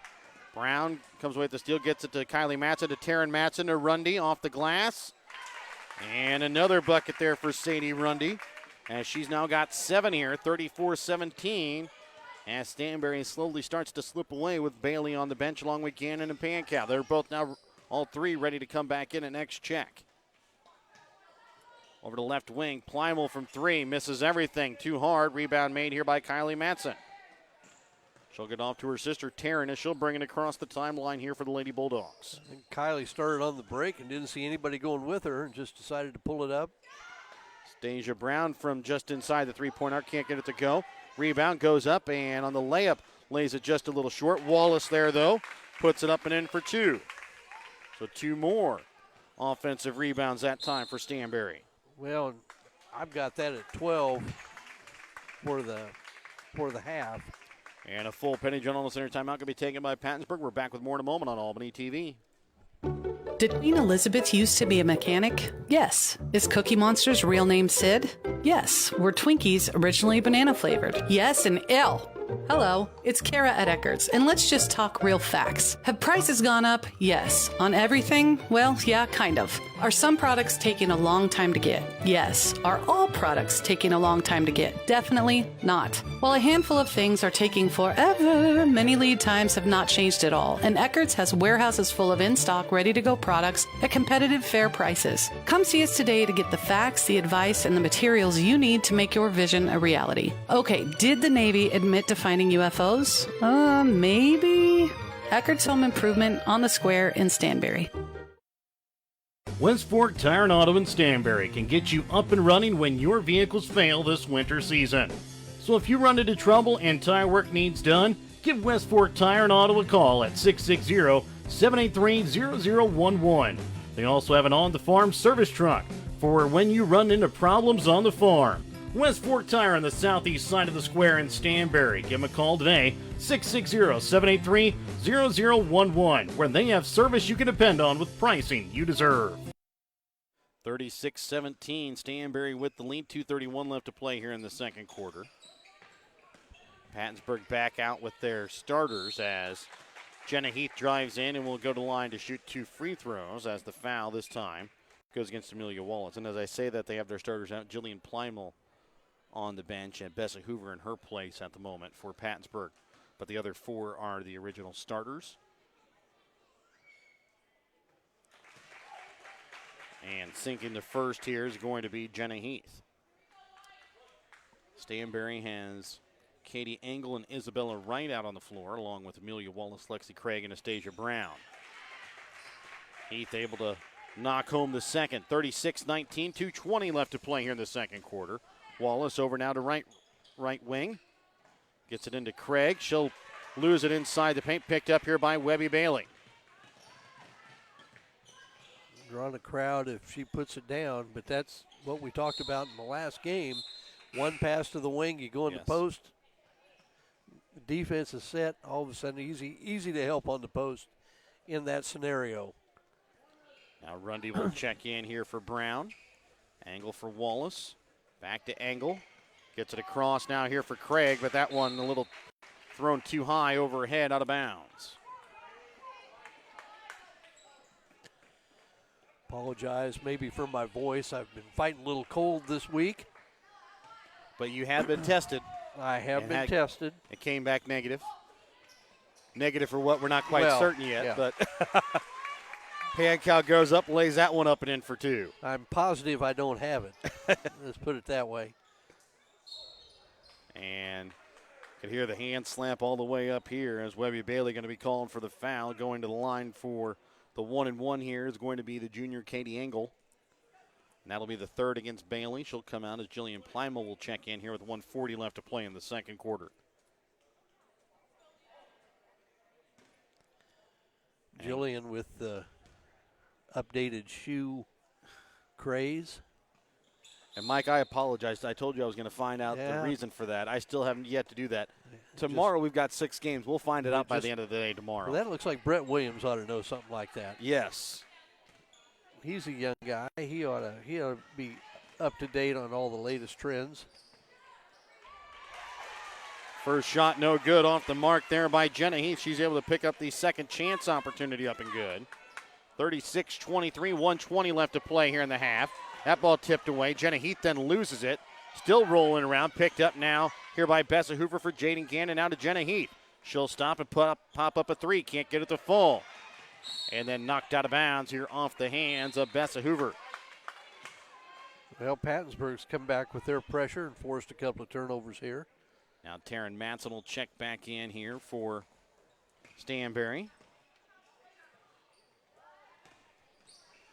Brown comes away with the steal, gets it to Kylie Matson, to Taryn Matson, to Rundy off the glass. And another bucket there for Sadie Rundy, as she's now got 7 here, 34-17. As Stanberry slowly starts to slip away with Bailey on the bench along with Gannon and Pankow. They're both now, all 3, ready to come back in at next check. Over to left wing, Plymel from 3, misses everything, too hard. Rebound made here by Kylie Matson. She'll get off to her sister Taryn as she'll bring it across the timeline here for the Lady Bulldogs. I think Kylie started on the break and didn't see anybody going with her and just decided to pull it up. Stasia Brown from just inside the 3-point arc, can't get it to go. Rebound goes up, and on the layup lays it just a little short. Wallace there, though, puts it up and in for 2. So 2 more offensive rebounds that time for Stanberry. Well, I've got that at 12 for the half. And a full Penny General Center timeout going to be taken by Pattonsburg. We're back with more in a moment on Albany TV. Did Queen Elizabeth used to be a mechanic? Yes. Is Cookie Monster's real name Sid? Yes. Were Twinkies originally banana flavored? Yes and ill. Hello, it's Kara at Eckerd's, and let's just talk real facts. Have prices gone up? Yes. On everything? Well, yeah, kind of. Are some products taking a long time to get? Yes. Are all products taking a long time to get? Definitely not. While a handful of things are taking forever, many lead times have not changed at all, and Eckerd's has warehouses full of in-stock, ready-to-go products at competitive, fair prices. Come see us today to get the facts, the advice, and the materials you need to make your vision a reality. Okay, did the Navy admit to finding UFOs? Maybe. Eckerd's Home Improvement on the Square in Stanberry. West Fork Tire and Auto in Stanberry can get you up and running when your vehicles fail this winter season. So if you run into trouble and tire work needs done, give West Fork Tire and Auto a call at 660-783-0011. They also have an on-the-farm service truck for when you run into problems on the farm. West Fork Tire on the southeast side of the square in Stanberry. Give them a call today, 660-783-0011, where they have service you can depend on with pricing you deserve. 36-17, Stanberry with the lead, 2:31 left to play here in the second quarter. Pattonsburg back out with their starters as Jenna Heath drives in and will go to the line to shoot 2 free throws, as the foul this time goes against Amelia Wallace. And as I say that, they have their starters out. Jillian Plymel on the bench and Bessa Hoover in her place at the moment for Pattonsburg. But the other 4 are the original starters. And sinking the first here is going to be Jenna Heath. Stanberry has Katie Engel and Isabella Wright out on the floor, along with Amelia Wallace, Lexi Craig, and Astasia Brown. Heath able to knock home the second. 36-19, 2:20 left to play here in the second quarter. Wallace over now to right wing. Gets it into Craig. She'll lose it inside the paint. Picked up here by Webby Bailey. Drawing a crowd if she puts it down, but that's what we talked about in the last game. One pass to the wing, you go in the post. The defense is set. All of a sudden, easy to help on the post in that scenario. Now Rundy will check in here for Brown. Angle for Wallace. Back to Engel. Gets it across now here for Craig, but that one a little thrown too high overhead, out of bounds. Apologize maybe for my voice. I've been fighting a little cold this week. But you have been tested. I have been tested. It came back negative. Negative for what? We're not quite certain yet. Yeah. But Pancow goes up, lays that one up and in for two. I'm positive I don't have it. Let's put it that way. And can hear the hand slap all the way up here as Webby Bailey going to be calling for the foul. Going to the line for the 1-and-1 here is going to be the junior Katie Engel. And that'll be the third against Bailey. She'll come out as Jillian Plymel will check in here with 1:40 left to play in the second quarter. Jillian with the updated shoe craze. And, Mike, I apologize. I told you I was going to find out the reason for that. I still haven't yet to do that. Tomorrow we've got 6 games. We'll find it out by the end of the day tomorrow. Well, that looks like Brett Williams ought to know something like that. Yes. He's a young guy. He ought to be up to date on all the latest trends. First shot no good off the mark there by Jenna Heath. She's able to pick up the second chance opportunity up and good. 36-23, 1:20 left to play here in the half. That ball tipped away. Jenna Heath then loses it. Still rolling around. Picked up now here by Bessa Hoover for Jaden Gannon. Now to Jenna Heath. She'll stop and pop up a three. Can't get it to full. And then knocked out of bounds here off the hands of Bessa Hoover. Well, Pattonsburg's come back with their pressure and forced a couple of turnovers here. Now Taryn Matson will check back in here for Stanberry.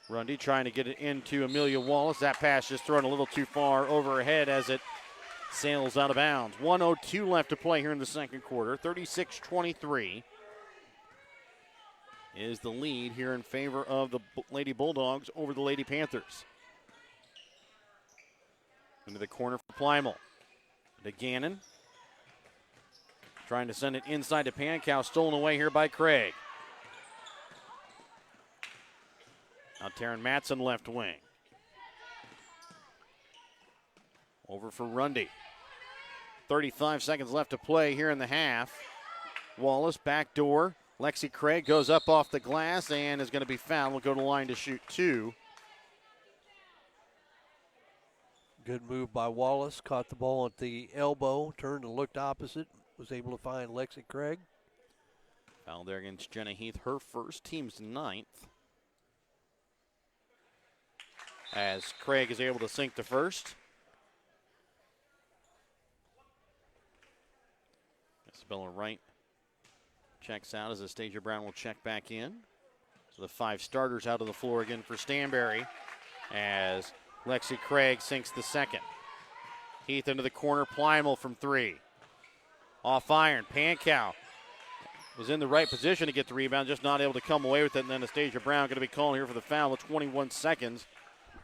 Rundy trying to get it into Amelia Wallace. That pass just thrown a little too far over her head as it sails out of bounds. 1:02 left to play here in the second quarter. 36-23 is the lead here in favor of the Lady Bulldogs over the Lady Panthers. Into the corner for Plymel. To Gannon. Trying to send it inside to Pancow. Stolen away here by Craig. Now Taryn Matson left wing. Over for Rundy. 35 seconds left to play here in the half. Wallace back door. Lexi Craig goes up off the glass and is going to be fouled. Will go to the line to shoot two. Good move by Wallace. Caught the ball at the elbow. Turned and looked opposite. Was able to find Lexi Craig. Foul there against Jenna Heath. Her first, team's ninth. As Craig is able to sink the first. Isabella Wright checks out as Astasia Brown will check back in. So the 5 starters out of the floor again for Stanberry as Lexi Craig sinks the second. Heath into the corner, Plymel from 3. Off iron, Pancow was in the right position to get the rebound, just not able to come away with it. And then Astasia Brown going to be calling here for the foul with 21 seconds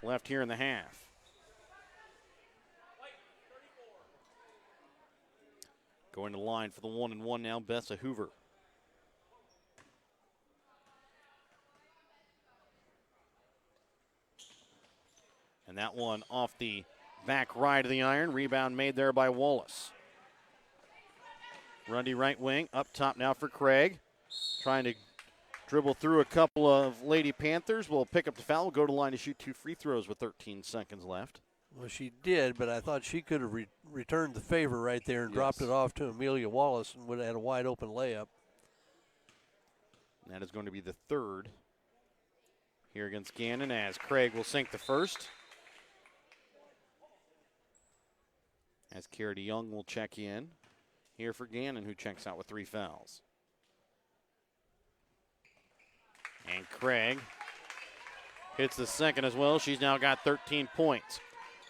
left here in the half. Going to line for the 1-and-1 now, Bessa Hoover. And that one off the back right of the iron. Rebound made there by Wallace. Rundy right wing, up top now for Craig. Trying to dribble through a couple of Lady Panthers. Will pick up the foul. Will go to the line to shoot 2 free throws with 13 seconds left. Well, she did, but I thought she could have returned the favor right there and dropped it off to Amelia Wallace and would have had a wide open layup. And that is going to be the third here against Gannon as Craig will sink the first. As Kara DeYoung will check in here for Gannon, who checks out with 3 fouls. And Craig hits the second as well. She's now got 13 points.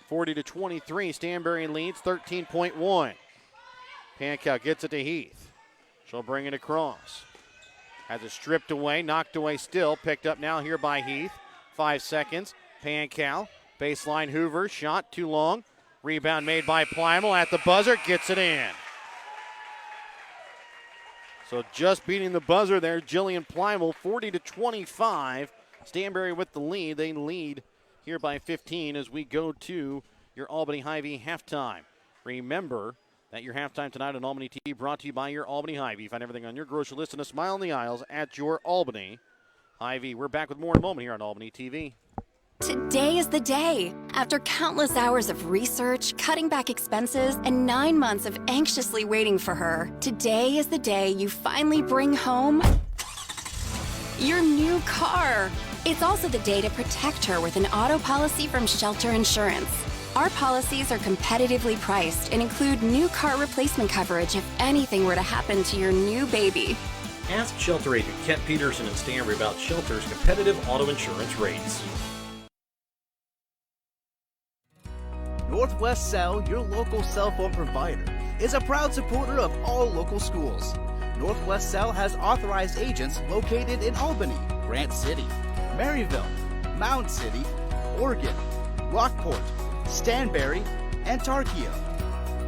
40-23, Stanberry leads 13.1. Pancow gets it to Heath. She'll bring it across. Has it stripped away, knocked away still. Picked up now here by Heath. 5 seconds. Pancow, baseline Hoover, shot too long. Rebound made by Plymel at the buzzer, gets it in. So just beating the buzzer there, Jillian Plymel, 40-25. Stanberry with the lead. They lead here by 15 as we go to your Albany Hy-Vee halftime. Remember that your halftime tonight on Albany TV brought to you by your Albany Hy-Vee. Find everything on your grocery list and a smile in the aisles at your Albany Hy-Vee. We're back with more in a moment here on Albany TV. Today is the day. After countless hours of research, cutting back expenses, and 9 months of anxiously waiting for her, today is the day you finally bring home your new car. It's also the day to protect her with an auto policy from Shelter Insurance. Our policies are competitively priced and include new car replacement coverage if anything were to happen to your new baby. Ask Shelter agent Kent Peterson and Stanberry about Shelter's competitive auto insurance rates. Northwest Cell, your local cell phone provider, is a proud supporter of all local schools. Northwest Cell has authorized agents located in Albany, Grant City, Maryville, Mound City, Oregon, Rockport, Stanberry, and Tarkio.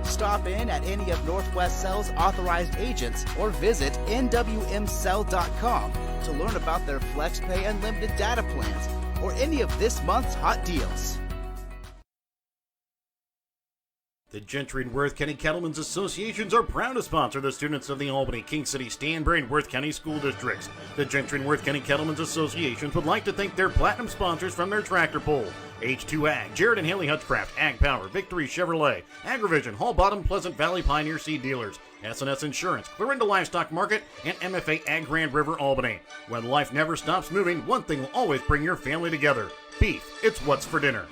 Stop in at any of Northwest Cell's authorized agents or visit nwmcell.com to learn about their FlexPay unlimited data plans or any of this month's hot deals. The Gentry and Worth County Cattlemen's Associations are proud to sponsor the students of the Albany, King City, Stanberry, and Worth County school districts. The Gentry and Worth County Cattlemen's Associations would like to thank their platinum sponsors from their tractor pull: H2 Ag, Jared and Haley Hutchcraft, Ag Power, Victory Chevrolet, AgriVision, Hall Bottom, Pleasant Valley Pioneer Seed Dealers, S&S Insurance, Clarinda Livestock Market, and MFA Ag Grand River Albany. When life never stops moving, one thing will always bring your family together: beef. It's what's for dinner.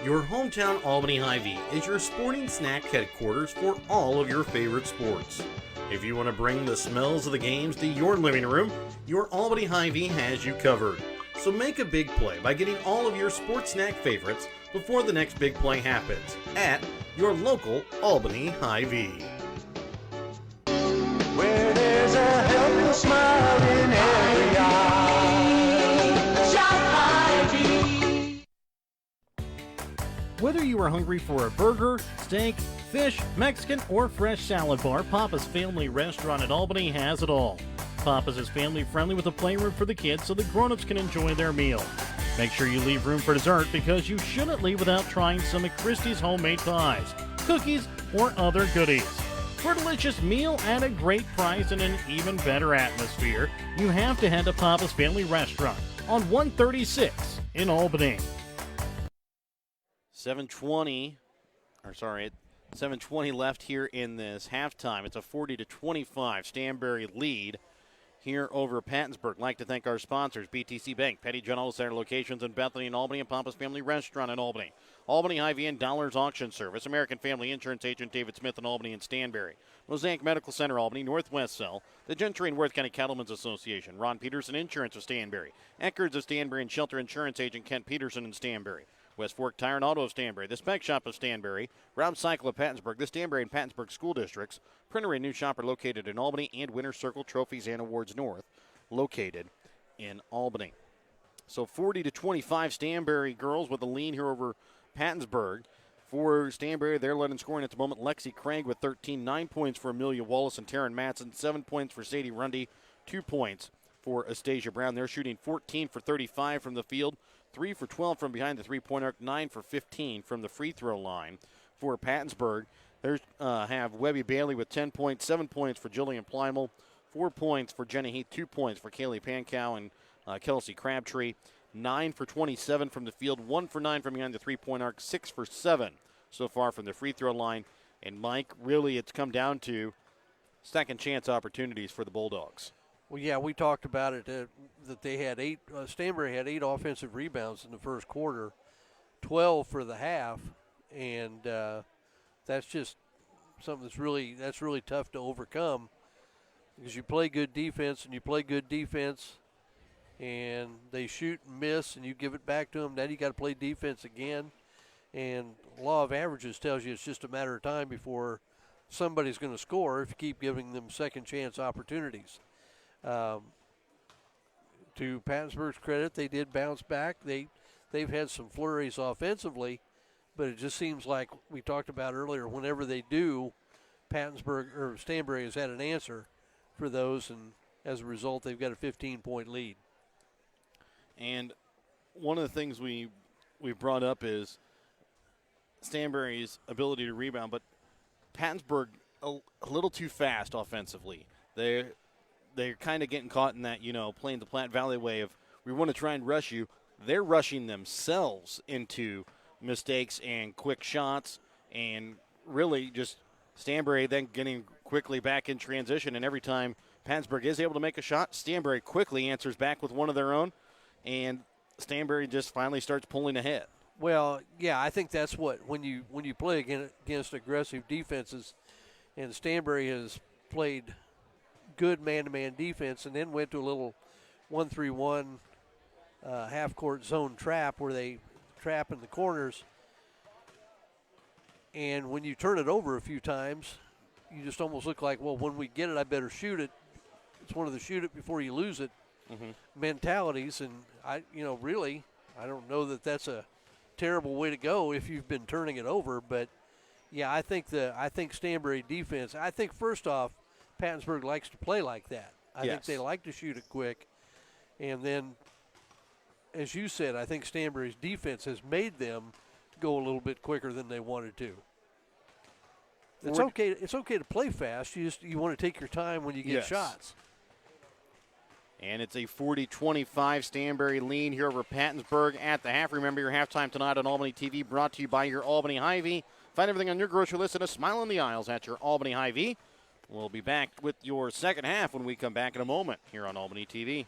Your hometown Albany Hy-Vee is your sporting snack headquarters for all of your favorite sports. If you want to bring the smells of the games to your living room, your Albany Hy-Vee has you covered. So make a big play by getting all of your sports snack favorites before the next big play happens at your local Albany Hy-Vee. Where there's a helpless smile in every eye. Shop Hy-Vee. Whether you are hungry for a burger, steak, fish, Mexican, or fresh salad bar, Papa's Family Restaurant in Albany has it all. Papa's is family friendly with a playroom for the kids so the grown-ups can enjoy their meal. Make sure you leave room for dessert because you shouldn't leave without trying some of Christie's homemade pies, cookies, or other goodies. For a delicious meal at a great price and an even better atmosphere, you have to head to Papa's Family Restaurant on 136 in Albany. 7:20 left here in this halftime. It's a 40-25 Stanberry lead here over Pattonsburg. I'd like to thank our sponsors: BTC Bank, Petty John Auto Center locations in Bethany and Albany, and Papa's Family Restaurant in Albany. Albany Hy-Vee and Dollars Auction Service, American Family Insurance Agent David Smith in Albany and Stanberry, Mosaic Medical Center Albany, Northwest Cell, the Gentry and Worth County Cattlemen's Association, Ron Peterson Insurance of Stanberry, Eckerd's of Stanberry and Shelter Insurance Agent Kent Peterson in Stanberry, West Fork Tire and Auto of Stanberry, the Spec Shop of Stanberry, Rob Cycle of Pattonsburg, the Stanberry and Pattonsburg School Districts, Printer and New Shopper located in Albany, and Winter Circle Trophies and Awards North located in Albany. So 40-25 Stanberry girls with a lead here over Pattonsburg. For Stanberry, they're led in scoring at the moment. Lexi Craig with 13, 9 points for Amelia Wallace and Taryn Matson, 7 points for Sadie Rundy, 2 points for Astasia Brown. They're shooting 14 for 35 from the field, 3 for 12 from behind the three-point arc, 9 for 15 from the free throw line. For Pattonsburg, they have Webby Bailey with 10 points, 7 points for Jillian Plymel, 4 points for Jenny Heath, 2 points for Kaylee Pankow and Kelsey Crabtree, 9 for 27 from the field, 1 for 9 from behind the three-point arc, 6 for 7 so far from the free throw line. And, Mike, really it's come down to second chance opportunities for the Bulldogs. Well, yeah, we talked about it, that they had Stanberry had 8 offensive rebounds in the first quarter, 12 for the half, and that's just something that's really tough to overcome because you play good defense and they shoot and miss and you give it back to them. Then you got to play defense again, and law of averages tells you it's just a matter of time before somebody's going to score if you keep giving them second chance opportunities. To Pattonsburg's credit, they did bounce back. They've had some flurries offensively, but it just seems like we talked about earlier, whenever they do, Stanberry has had an answer for those, and as a result, they've got a 15-point lead. And one of the things we brought up is Stanberry's ability to rebound, but Pattonsburg a little too fast offensively. they're kind of getting caught in that, playing the Platte Valley way of we want to try and rush you. They're rushing themselves into mistakes and quick shots, and really just Stanberry then getting quickly back in transition. And every time Pattonsburg is able to make a shot, Stanberry quickly answers back with one of their own, and Stanberry just finally starts pulling ahead. Well, yeah, I think that's what when you play against aggressive defenses, and Stanberry has played good man-to-man defense, and then went to a little 1-3-1 half-court zone trap where they trap in the corners. And when you turn it over a few times, you just almost look like, well, when we get it, I better shoot it. It's one of the shoot it before you lose it mentalities. And I don't know that that's a terrible way to go if you've been turning it over. But yeah, I think Stanberry defense. I think first off, Pattonsburg likes to play like that. I think they like to shoot it quick, and then, as you said, I think Stanberry's defense has made them go a little bit quicker than they wanted to. It's okay. It's okay to play fast. You want to take your time when you get shots. And it's a 40-25 Stanberry lead here over Pattonsburg at the half. Remember your halftime tonight on Albany TV, brought to you by your Albany Hy-Vee. Find everything on your grocery list and a smile in the aisles at your Albany Hy-Vee. We'll be back with your second half when we come back in a moment here on Albany TV.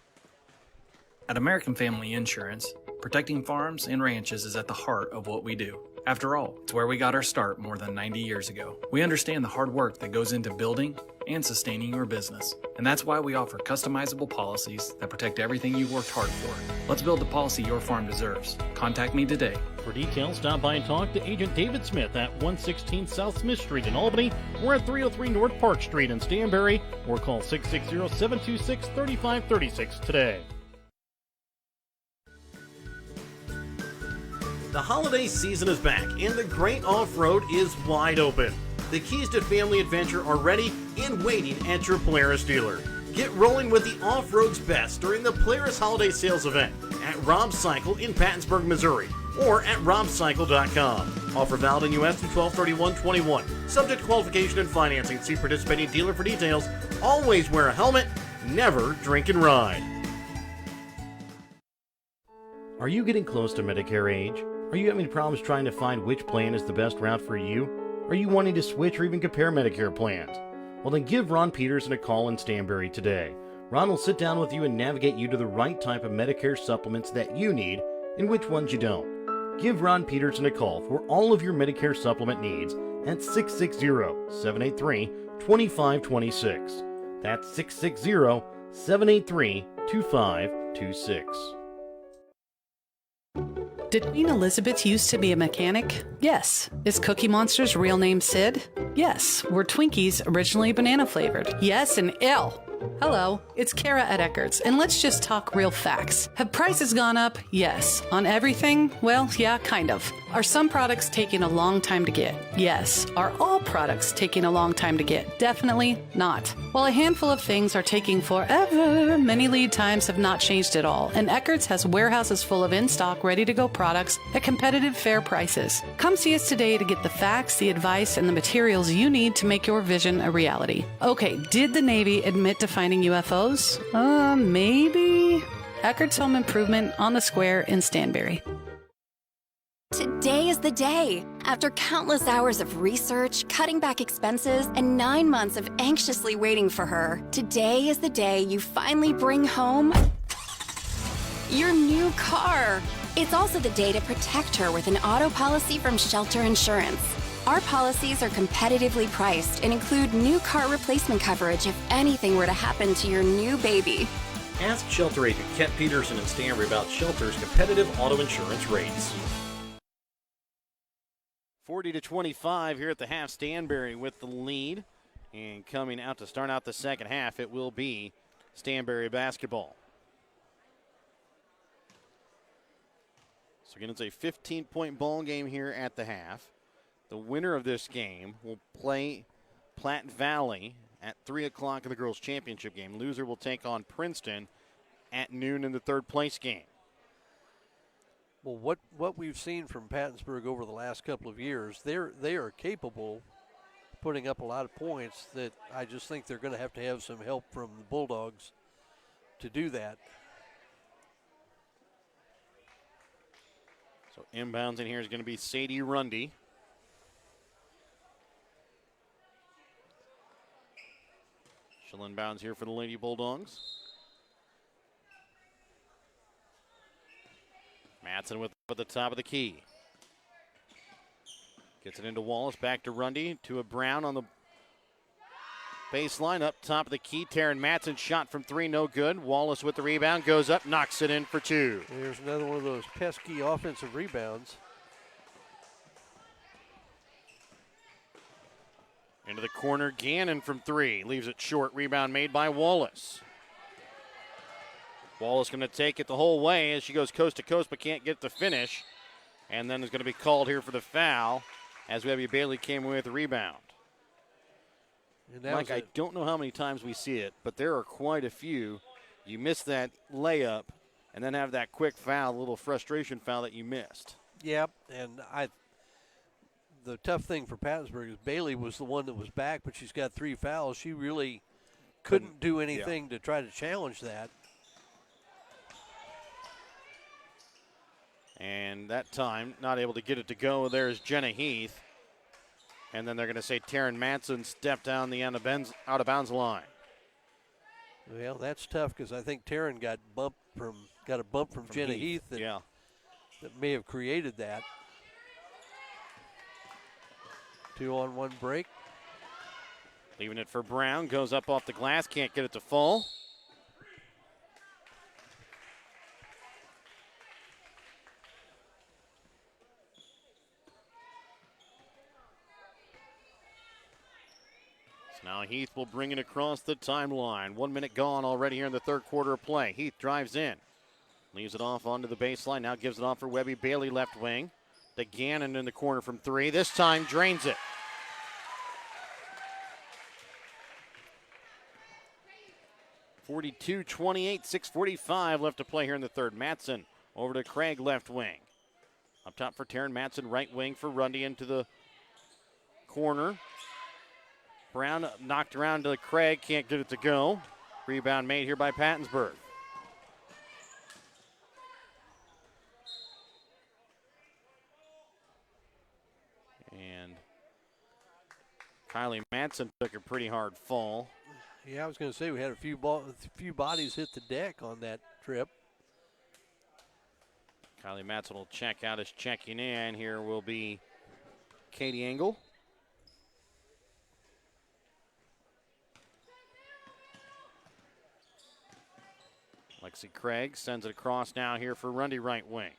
At American Family Insurance, protecting farms and ranches is at the heart of what we do. After all, it's where we got our start more than 90 years ago. We understand the hard work that goes into building and sustaining your business, and that's why we offer customizable policies that protect everything you've worked hard for. Let's build the policy your farm deserves. Contact me today. For details, stop by and talk to Agent David Smith at 116 South Smith Street in Albany, or at 303 North Park Street in Stanberry, or call 660-726-3536 today. The holiday season is back, and the great off-road is wide open. The keys to family adventure are ready and waiting at your Polaris dealer. Get rolling with the off-road's best during the Polaris Holiday Sales event at Rob's Cycle in Pattonsburg, Missouri, or at robcycle.com. Offer valid in U.S. through 12/31/21. Subject to qualification and financing. See participating dealer for details. Always wear a helmet. Never drink and ride. Are you getting close to Medicare age? Are you having problems trying to find which plan is the best route for you? Are you wanting to switch or even compare Medicare plans? Well, then give Ron Peterson a call in Stanberry today. Ron will sit down with you and navigate you to the right type of Medicare supplements that you need and which ones you don't. Give Ron Peterson a call for all of your Medicare supplement needs at 660-783-2526. That's 660-783-2526. Did Queen Elizabeth used to be a mechanic? Yes. Is Cookie Monster's real name Sid? Yes. Were Twinkies originally banana flavored? Yes and ill. Hello, it's Kara at Eckert's, and let's just talk real facts. Have prices gone up? Yes. On everything? Well, yeah, kind of. Are some products taking a long time to get? Yes. Are all products taking a long time to get? Definitely not. While a handful of things are taking forever, many lead times have not changed at all, and Eckert's has warehouses full of in-stock, ready-to-go products at competitive, fair prices. Come see us today to get the facts, the advice, and the materials you need to make your vision a reality. Okay, did the Navy admit to finding UFOs? Maybe. Eckert's Home Improvement on the Square in Stanberry. Today is the day. After countless hours of research, cutting back expenses, and 9 months of anxiously waiting for her, today is the day you finally bring home your new car. It's also the day to protect her with an auto policy from Shelter Insurance. Our policies are competitively priced and include new car replacement coverage if anything were to happen to your new baby. Ask Shelter Agent Kent Peterson and Stanberry about Shelter's competitive auto insurance rates. 40-25 here at the half. Stanberry with the lead. And coming out to start out the second half, it will be Stanberry basketball. So again, it's a 15-point ball game here at the half. The winner of this game will play Platte Valley at 3 o'clock in the girls' championship game. Loser will take on Princeton at noon in the third place game. Well, what we've seen from Pattonsburg over the last couple of years, they are capable putting up a lot of points that I just think they're going to have some help from the Bulldogs to do that. So inbounds in here is going to be Sadie Rundy. She'll inbounds here for the Lady Bulldogs. Matson with at the top of the key. Gets it into Wallace, back to Rundy, to a Brown on the baseline, up top of the key. Taryn Matson shot from three, no good. Wallace with the rebound, goes up, knocks it in for two. There's another one of those pesky offensive rebounds. Into the corner, Gannon from three, leaves it short. Rebound made by Wallace. Wallace going to take it the whole way as she goes coast to coast, but can't get the finish. And then is going to be called here for the foul as Webby Bailey came away with the rebound. Mike, I don't know how many times we see it, but there are quite a few. You miss that layup and then have that quick foul, a little frustration foul that you missed. Yep, and the tough thing for Pattonsburg is Bailey was the one that was back, but she's got 3 fouls. She really couldn't do anything to try to challenge that. And that time, not able to get it to go. There's Jenna Heath. And then they're going to say Taryn Matson stepped down the out of bounds line. Well, that's tough because I think Taryn got a bump from Jenna Heath that may have created that. 2-on-1 break. Leaving it for Brown. Goes up off the glass. Can't get it to fall. So now Heath will bring it across the timeline. 1 minute gone already here in the third quarter of play. Heath drives in. Leaves it off onto the baseline. Now gives it off for Webby Bailey, left wing. To Gannon in the corner from three. This time drains it. (42-28), 6:45 left to play here in the third. Matson over to Craig, left wing. Up top for Taryn Matson, right wing for Rundy into the corner. Brown knocked around to Craig, can't get it to go. Rebound made here by Pattonsburg. And Kylie Matson took a pretty hard fall. Yeah, I was going to say we had a few bodies hit the deck on that trip. Kylie Matson will check out as checking in. Here will be Katie Engel. Lexi Craig sends it across now here for Rundy, right wing.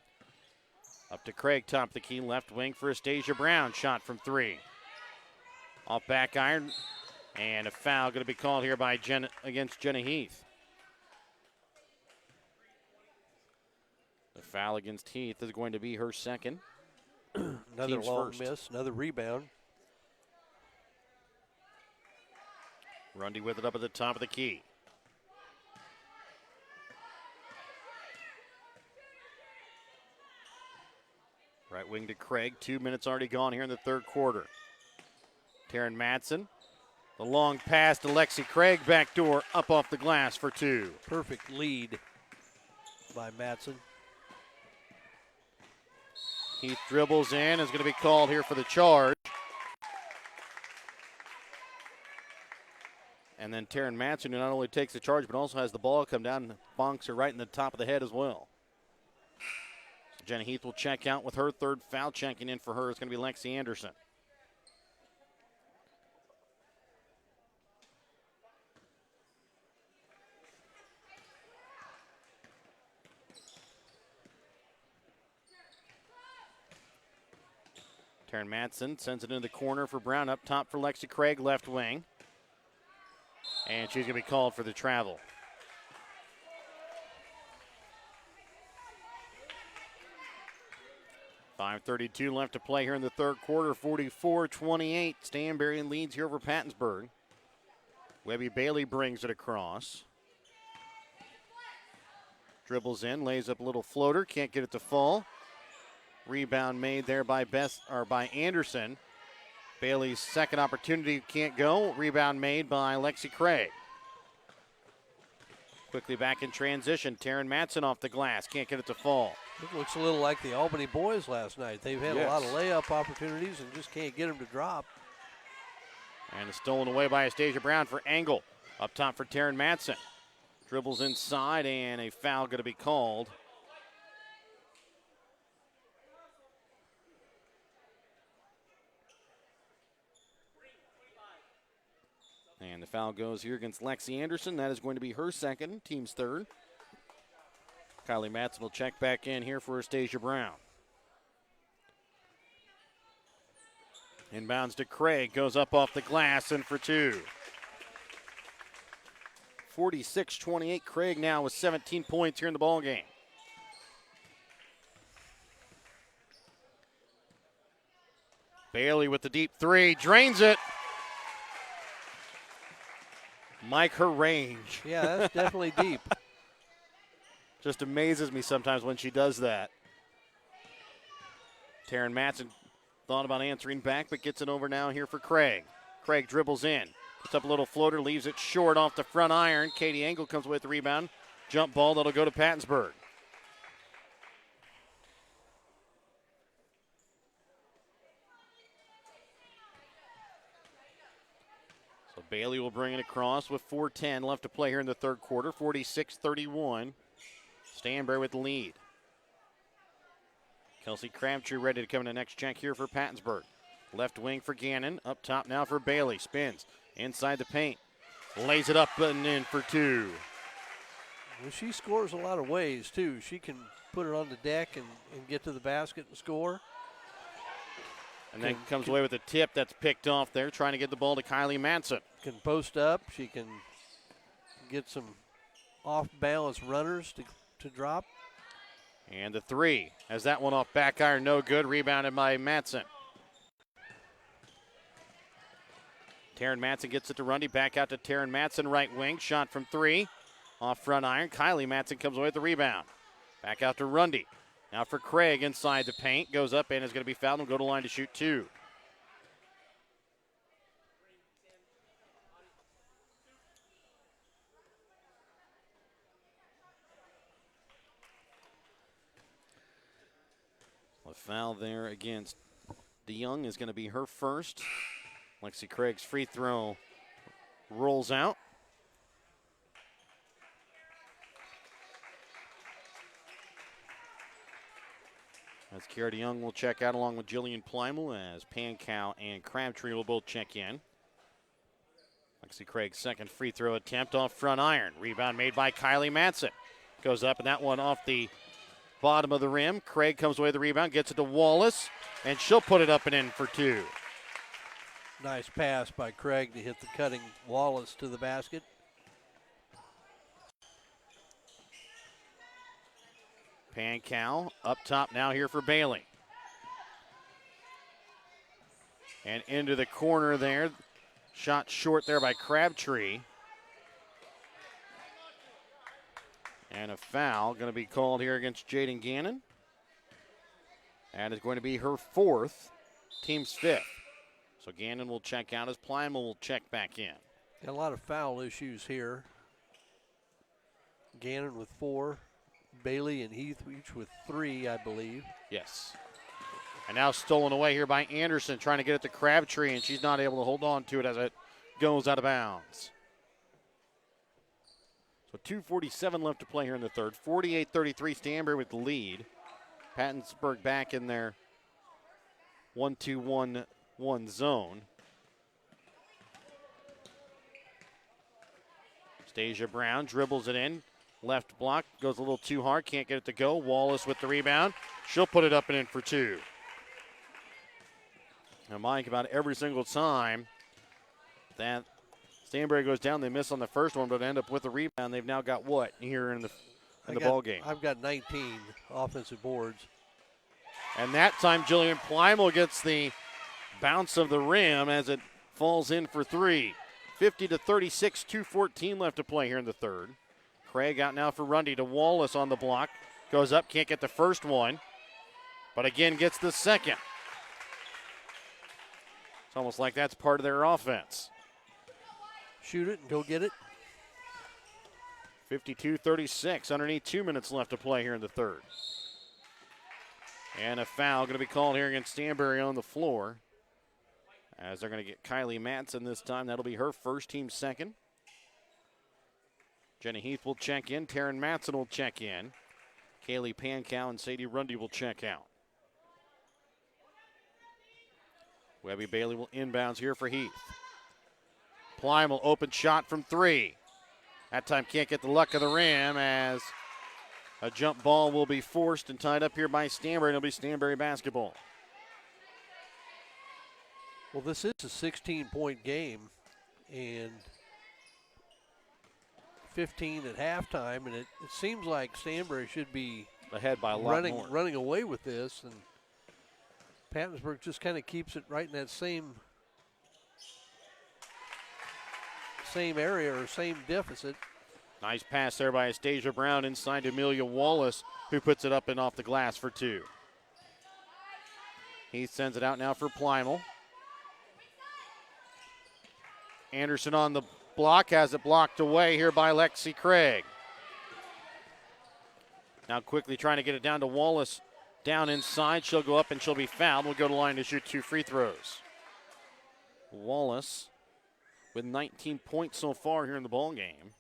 Up to Craig, top of the key, left wing for Astasia Brown. Shot from three. Off back iron, and a foul going to be called here by against Jenna Heath. The foul against Heath is going to be her second. Another Team's long first. miss, another rebound. Rundy with it up at the top of the key. Right wing to Craig. 2 minutes already gone here in the third quarter. Taryn Matson. The long pass to Lexi Craig. Backdoor up off the glass for two. Perfect lead by Matson. Heath dribbles in. Is going to be called here for the charge. And then Taryn Matson, who not only takes the charge, but also has the ball come down and bonks her right in the top of the head as well. So Jenna Heath will check out with her third foul. Checking in for her is going to be Lexi Anderson. Taryn Matson sends it into the corner for Brown. Up top for Lexi Craig, left wing. And she's going to be called for the travel. .5:32 left to play here in the third quarter. 44-28. Stanberry leads here over Pattonsburg. Webby Bailey brings it across. Dribbles in, lays up a little floater. Can't get it to fall. Rebound made there by Anderson. Bailey's second opportunity can't go. Rebound made by Lexi Craig. Quickly back in transition. Taryn Matson off the glass. Can't get it to fall. It looks a little like the Albany boys last night. They've had a lot of layup opportunities and just can't get them to drop. And it's stolen away by Astasia Brown for Engel. Up top for Taryn Matson. Dribbles inside, and a foul going to be called. And the foul goes here against Lexi Anderson. That is going to be her second, team's third. Kylie Matson will check back in here for Astasia Brown. Inbounds to Craig, goes up off the glass and for two. 46-28, Craig now with 17 points here in the ballgame. Bailey with the deep three, drains it. Mike, her range. Yeah, that's definitely deep. Just amazes me sometimes when she does that. Taryn Matson thought about answering back, but gets it over now here for Craig. Craig dribbles in. Puts up a little floater, leaves it short off the front iron. Katie Engel comes with the rebound. Jump ball that'll go to Pattonsburg. So Bailey will bring it across with 4:10 left to play here in the third quarter. 46-31. Stanberry with the lead. Kelsey Crabtree ready to come in the next check here for Pattonsburg. Left wing for Gannon. Up top now for Bailey. Spins inside the paint. Lays it up and in for two. Well, she scores a lot of ways, too. She can put it on the deck and get to the basket and score. And then comes away with a tip that's picked off there, trying to get the ball to Kylie Matson. Can post up. She can get some off-balance runners to drop. And the three, as that one off back iron, no good. Rebounded by Matson. Taryn Matson gets it to Rundy. Back out to Taryn Matson, right wing. Shot from three. Off front iron. Kylie Matson comes away with the rebound. Back out to Rundy. Now for Craig inside the paint. Goes up and is going to be fouled and go to line to shoot two. A foul there against DeYoung is going to be her first. Lexi Craig's free throw rolls out. As Kiara DeYoung will check out along with Jillian Plymel, as Pankow and Crabtree will both check in. Lexi Craig's second free throw attempt off front iron. Rebound made by Kylie Matson. Goes up and that one off the bottom of the rim. Craig comes away with the rebound, gets it to Wallace, and she'll put it up and in for two. Nice pass by Craig to hit the cutting Wallace to the basket. Pankow up top now here for Bailey. And into the corner there. Shot short there by Crabtree. And a foul going to be called here against Jaden Gannon. And it's going to be her fourth, team's fifth. So Gannon will check out as Plymel will check back in. Got a lot of foul issues here. Gannon with 4. Bailey and Heath each with 3, I believe. Yes. And now stolen away here by Anderson, trying to get it to Crabtree, and she's not able to hold on to it as it goes out of bounds. So 2:47 left to play here in the third. 48-33, Stanberry with the lead. Pattonsburg back in their 1-2-1-1 zone. Stasia Brown dribbles it in. Left block, goes a little too hard, can't get it to go. Wallace with the rebound. She'll put it up and in for two. Now, Mike, about every single time that Stanberry goes down, they miss on the first one, but end up with a rebound. They've now got what here in the ball game? I've got 19 offensive boards. And that time, Jillian Plymel gets the bounce of the rim as it falls in for three. 50-36, 2:14 left to play here in the third. Craig out now for Rundy to Wallace on the block. Goes up, can't get the first one, but again gets the second. It's almost like that's part of their offense. Shoot it and go get it. 52-36, underneath 2 minutes left to play here in the third. And a foul going to be called here against Stanberry on the floor. As they're going to get Kylie Matson this time. That'll be her first, team second. Jenny Heath will check in. Taryn Matson will check in. Kaylee Pankow and Sadie Rundy will check out. Webby Bailey will inbounds here for Heath. Plymel open shot from 3. That time can't get the luck of the rim as a jump ball will be forced and tied up here by Stanberry. It'll be Stanberry basketball. Well, this is a 16-point game and 15 at halftime, and it seems like Stanberry should be ahead by a lot more. Running away with this, and Pattonsburg just kind of keeps it right in that same area or same deficit. Nice pass there by Astasia Brown inside to Amelia Wallace, who puts it up and off the glass for 2. He sends it out now for Plymel. Anderson on the block, has it blocked away here by Lexi Craig. Now quickly trying to get it down to Wallace. Down inside, she'll go up and she'll be fouled. We'll go to line to shoot 2 free throws. Wallace with 19 points so far here in the ball game.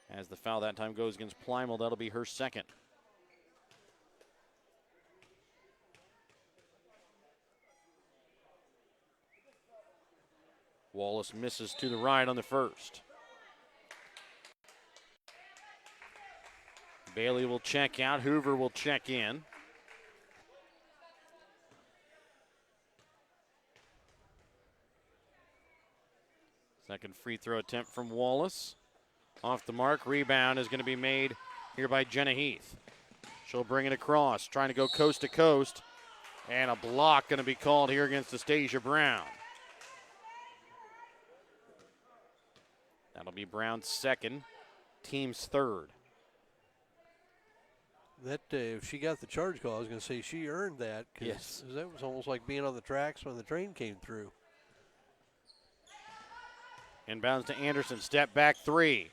As the foul that time goes against Plymel, that'll be her second. Wallace misses to the right on the first. Bailey will check out. Hoover will check in. Second free throw attempt from Wallace. Off the mark. Rebound is going to be made here by Jenna Heath. She'll bring it across, trying to go coast to coast. And a block going to be called here against Astasia Brown. That'll be Brown's second, team's third. That if she got the charge call, I was going to say she earned that. Yes. That was almost like being on the tracks when the train came through. Inbounds to Anderson, step back 3.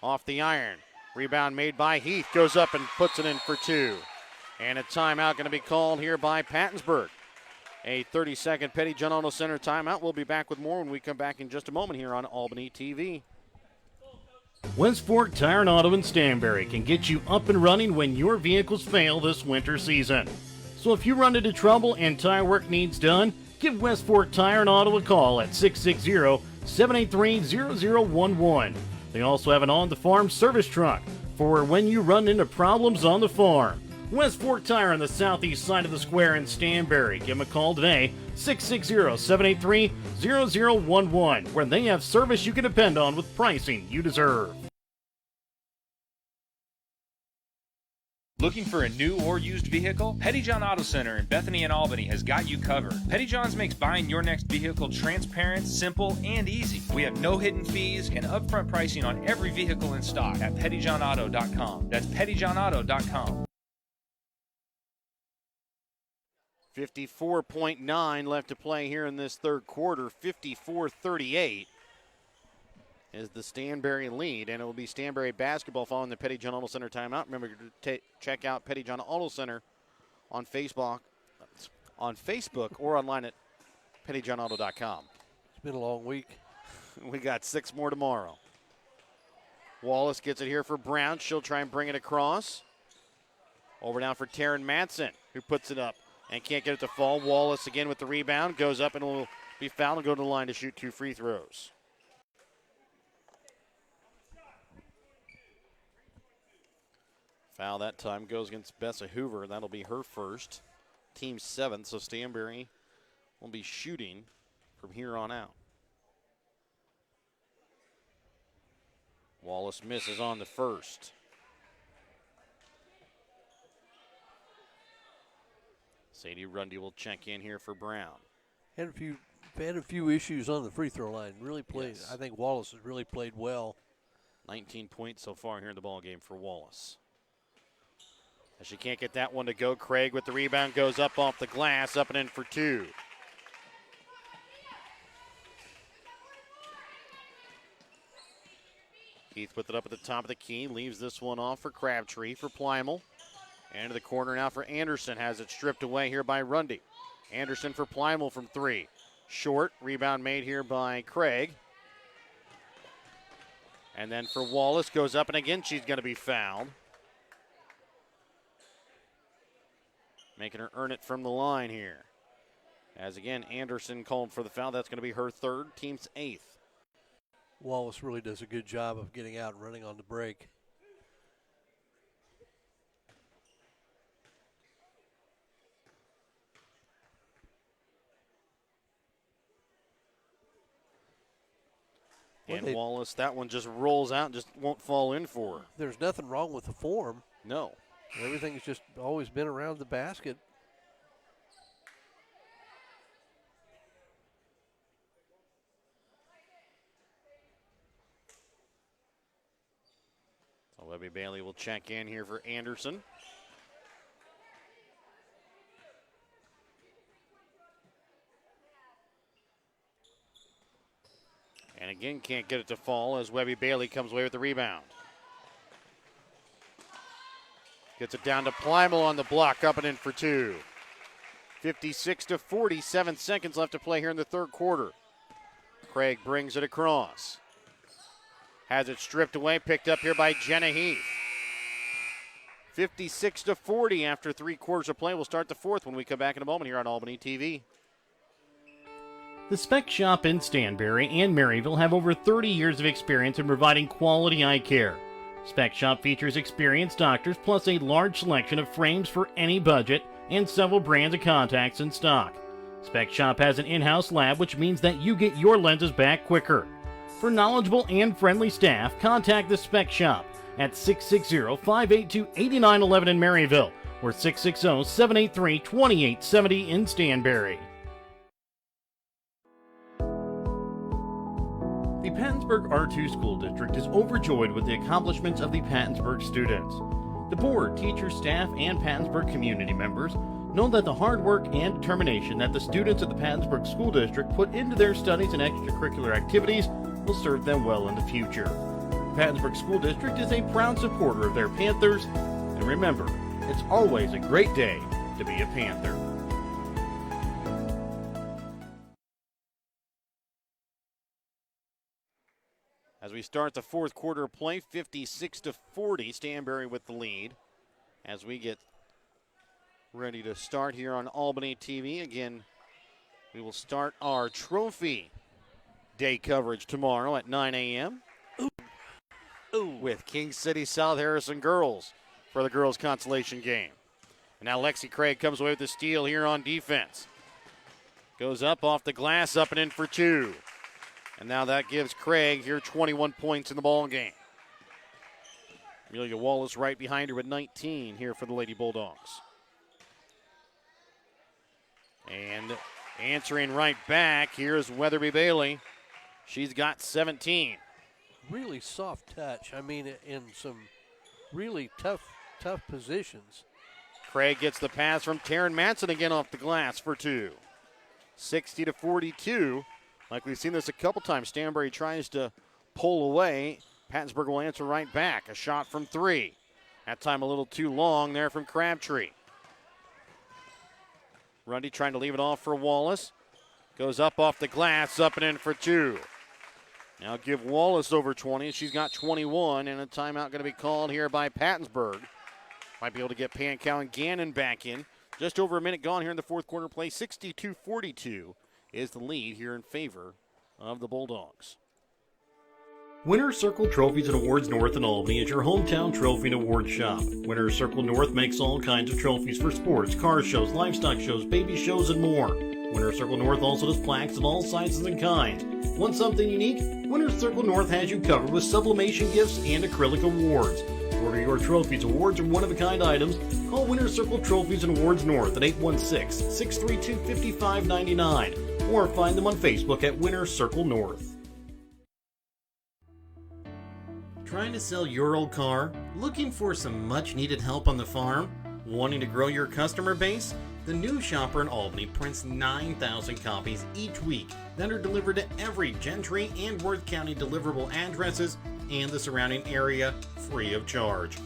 Off the iron. Rebound made by Heath, goes up and puts it in for 2. And a timeout going to be called here by Pattonsburg. A 30-second Petty John Auto Center timeout. We'll be back with more when we come back in just a moment here on Albany TV. West Fork Tire and Auto in Stanberry can get you up and running when your vehicles fail this winter season. So if you run into trouble and tire work needs done, give West Fork Tire and Auto a call at 660-783-0011. They also have an on-the-farm service truck for when you run into problems on the farm. West Fork Tire on the southeast side of the square in Stanberry. Give them a call today, 660-783-0011, where they have service you can depend on with pricing you deserve. Looking for a new or used vehicle? Petty John Auto Center in Bethany and Albany has got you covered. Petty John's makes buying your next vehicle transparent, simple, and easy. We have no hidden fees and upfront pricing on every vehicle in stock at pettyjohnauto.com. That's pettyjohnauto.com. 54.9 left to play here in this third quarter. 54-38 is the Stanberry lead, and it will be Stanberry basketball following the Petty John Auto Center timeout. Remember to check out Petty John Auto Center on Facebook or online at pettyjohnauto.com. It's been a long week. We got 6 more tomorrow. Wallace gets it here for Brown. She'll try and bring it across. Over now for Taryn Matson, who puts it up and can't get it to fall. Wallace again with the rebound. Goes up and will be fouled and go to the line to shoot 2 free throws. Foul that time goes against Bessa Hoover. That'll be her first. Team 7th, so Stanberry will be shooting from here on out. Wallace misses on the first. Sadie Rundy will check in here for Brown. Had a few issues on the free throw line. Really played. Yes. I think Wallace has really played well. 19 points so far here in the ball game for Wallace. As she can't get that one to go, Craig with the rebound goes up off the glass, up and in for 2. Heath with it up at the top of the key, leaves this one off for Crabtree for Plymel. Into the corner now for Anderson, has it stripped away here by Rundy. Anderson for Plymel from 3. Short, rebound made here by Craig. And then for Wallace, goes up and again she's going to be fouled. Making her earn it from the line here. As again, Anderson called for the foul. That's going to be her 3rd, team's 8th. Wallace really does a good job of getting out and running on the break. And Wallace, that one just rolls out and just won't fall in for her. There's nothing wrong with the form. No. Everything's just always been around the basket. So Webby Bailey will check in here for Anderson. And again, can't get it to fall as Webby Bailey comes away with the rebound. Gets it down to Plymel on the block, up and in for 2. 56-40, 7 seconds left to play here in the 3rd quarter. Craig brings it across. Has it stripped away, picked up here by Jenna Heath. 56-40 after 3 quarters of play. We'll start the 4th when we come back in a moment here on Albany TV. The Spec Shop in Stanberry and Maryville have over 30 years of experience in providing quality eye care. Spec Shop features experienced doctors plus a large selection of frames for any budget and several brands of contacts in stock. Spec Shop has an in-house lab, which means that you get your lenses back quicker. For knowledgeable and friendly staff, contact the Spec Shop at 660-582-8911 in Maryville or 660-783-2870 in Stanberry. The Pattonsburg R2 School District is overjoyed with the accomplishments of the Pattonsburg students. The board, teachers, staff, and Pattonsburg community members know that the hard work and determination that the students of the Pattonsburg School District put into their studies and extracurricular activities will serve them well in the future. The Pattonsburg School District is a proud supporter of their Panthers, and remember, it's always a great day to be a Panther. As we start the 4th quarter of play, 56-40, Stanberry with the lead. As we get ready to start here on Albany TV, again, we will start our trophy day coverage tomorrow at 9 a.m. with King City South Harrison girls for the girls' consolation game. And now Lexi Craig comes away with the steal here on defense. Goes up off the glass, up and in for 2. And now that gives Craig here 21 points in the ball game. Amelia Wallace right behind her with 19 here for the Lady Bulldogs. And answering right back, here's Weatherby Bailey. She's got 17. Really soft touch. I mean, in some really tough positions. Craig gets the pass from Taryn Matson again off the glass for 2. 60-42. Like we've seen this a couple times, Stanberry tries to pull away. Pattonsburg will answer right back. A shot from 3. That time a little too long there from Crabtree. Rundy trying to leave it off for Wallace. Goes up off the glass, up and in for 2. Now give Wallace over 20. She's got 21, and a timeout going to be called here by Pattonsburg. Might be able to get Pankow and Gannon back in. Just over a minute gone here in the 4th quarter play. 62-42 is the lead here in favor of the Bulldogs. Winner's Circle Trophies and Awards North in Albany is your hometown trophy and award shop. Winner's Circle North makes all kinds of trophies for sports, car shows, livestock shows, baby shows, and more. Winner's Circle North also does plaques of all sizes and kinds. Want something unique? Winner's Circle North has you covered with sublimation gifts and acrylic awards. To order your trophies, awards, or one-of-a-kind items, call Winner's Circle Trophies and Awards North at 816-632-5599 or find them on Facebook at Winner's Circle North. Trying to sell your old car? Looking for some much-needed help on the farm? Wanting to grow your customer base? The New Shopper in Albany prints 9,000 copies each week that are delivered to every Gentry and Worth County deliverable addresses and the surrounding area free of charge.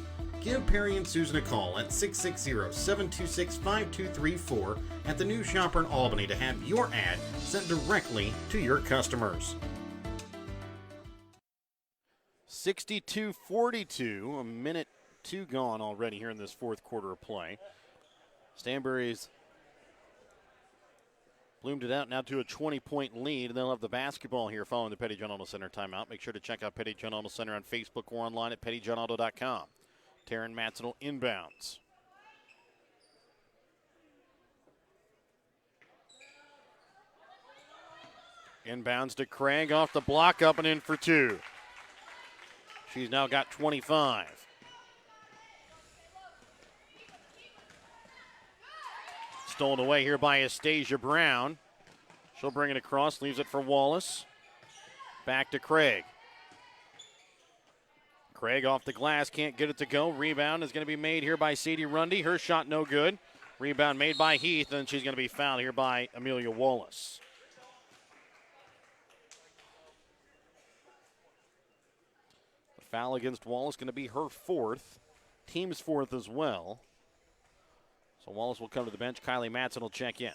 Give Perry and Susan a call at 660-726-5234 at the new shopper in Albany to have your ad sent directly to your customers. 62-42, a minute 2 gone already here in this fourth quarter of play. Stanberry's bloomed it out now to a 20-point lead, and they'll have the basketball here following the Petty John Auto Center timeout. Make sure to check out Petty John Auto Center on Facebook or online at pettyjohnauto.com. Taryn Matson will inbounds. Inbounds to Craig off the block, up and in for 2. She's now got 25. Stolen away here by Astasia Brown. She'll bring it across, leaves it for Wallace. Back to Craig. Craig off the glass, can't get it to go. Rebound is going to be made here by Sadie Rundy. Her shot no good. Rebound made by Heath, and she's going to be fouled here by Amelia Wallace. The foul against Wallace going to be her 4th. Team's 4th as well. So Wallace will come to the bench. Kylie Matson will check in.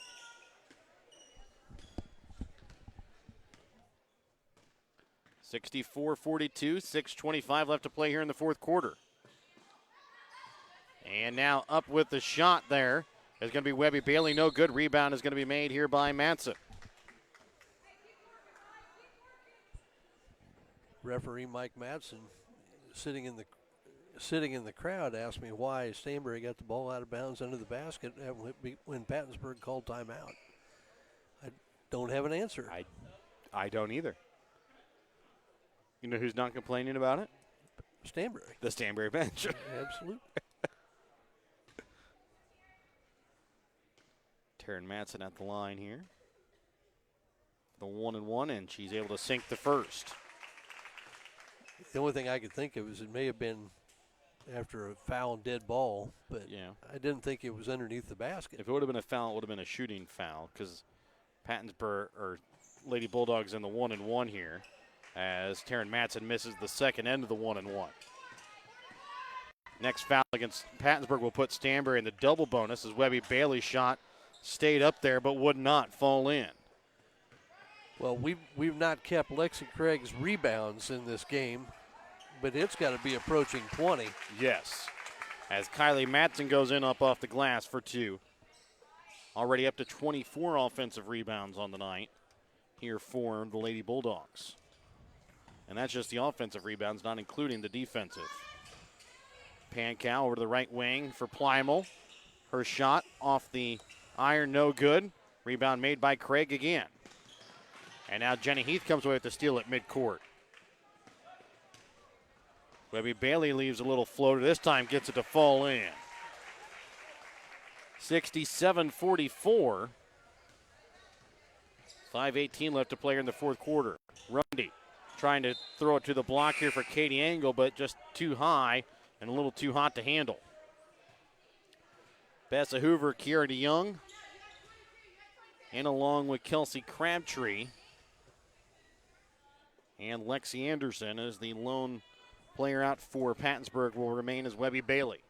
(64-42), 6:25 left to play here in the fourth quarter. And now up with the shot there is going to be Webby Bailey. No good. Rebound is going to be made here by Matson. Referee Mike Matson, sitting in the crowd, asked me why Stanberry got the ball out of bounds under the basket when Pattonsburg called timeout. I don't have an answer. I don't either. You know who's not complaining about it? Stanberry. The Stanberry bench. Absolutely. Taryn Matson at the line here. The 1-and-1, and she's able to sink the first. The only thing I could think of is it may have been after a foul and dead ball, but yeah, I didn't think it was underneath the basket. If it would have been a foul, it would have been a shooting foul because Pattonsburg or Lady Bulldogs in the 1-and-1 here, as Taryn Matson misses the second end of the 1-and-1. Next foul against Pattonsburg will put Stanberry in the double bonus as Webby Bailey's shot stayed up there but would not fall in. Well, we've not kept Lexi Craig's rebounds in this game, but it's got to be approaching 20. Yes, as Kylie Matson goes in up off the glass for 2. Already up to 24 offensive rebounds on the night here for the Lady Bulldogs. And that's just the offensive rebounds, not including the defensive. Pankow over to the right wing for Plymel. Her shot off the iron, no good. Rebound made by Craig again. And now Jenny Heath comes away with the steal at midcourt. Webby Bailey leaves a little floater. This time gets it to fall in. 67-44. 5:18 left to play in the fourth quarter. Rundy trying to throw it to the block here for Katie Engel, but just too high and a little too hot to handle. Bessa Hoover, Kiara DeYoung, and along with Kelsey Crabtree and Lexi Anderson as the lone player out for Pattonsburg will remain as Webby Bailey.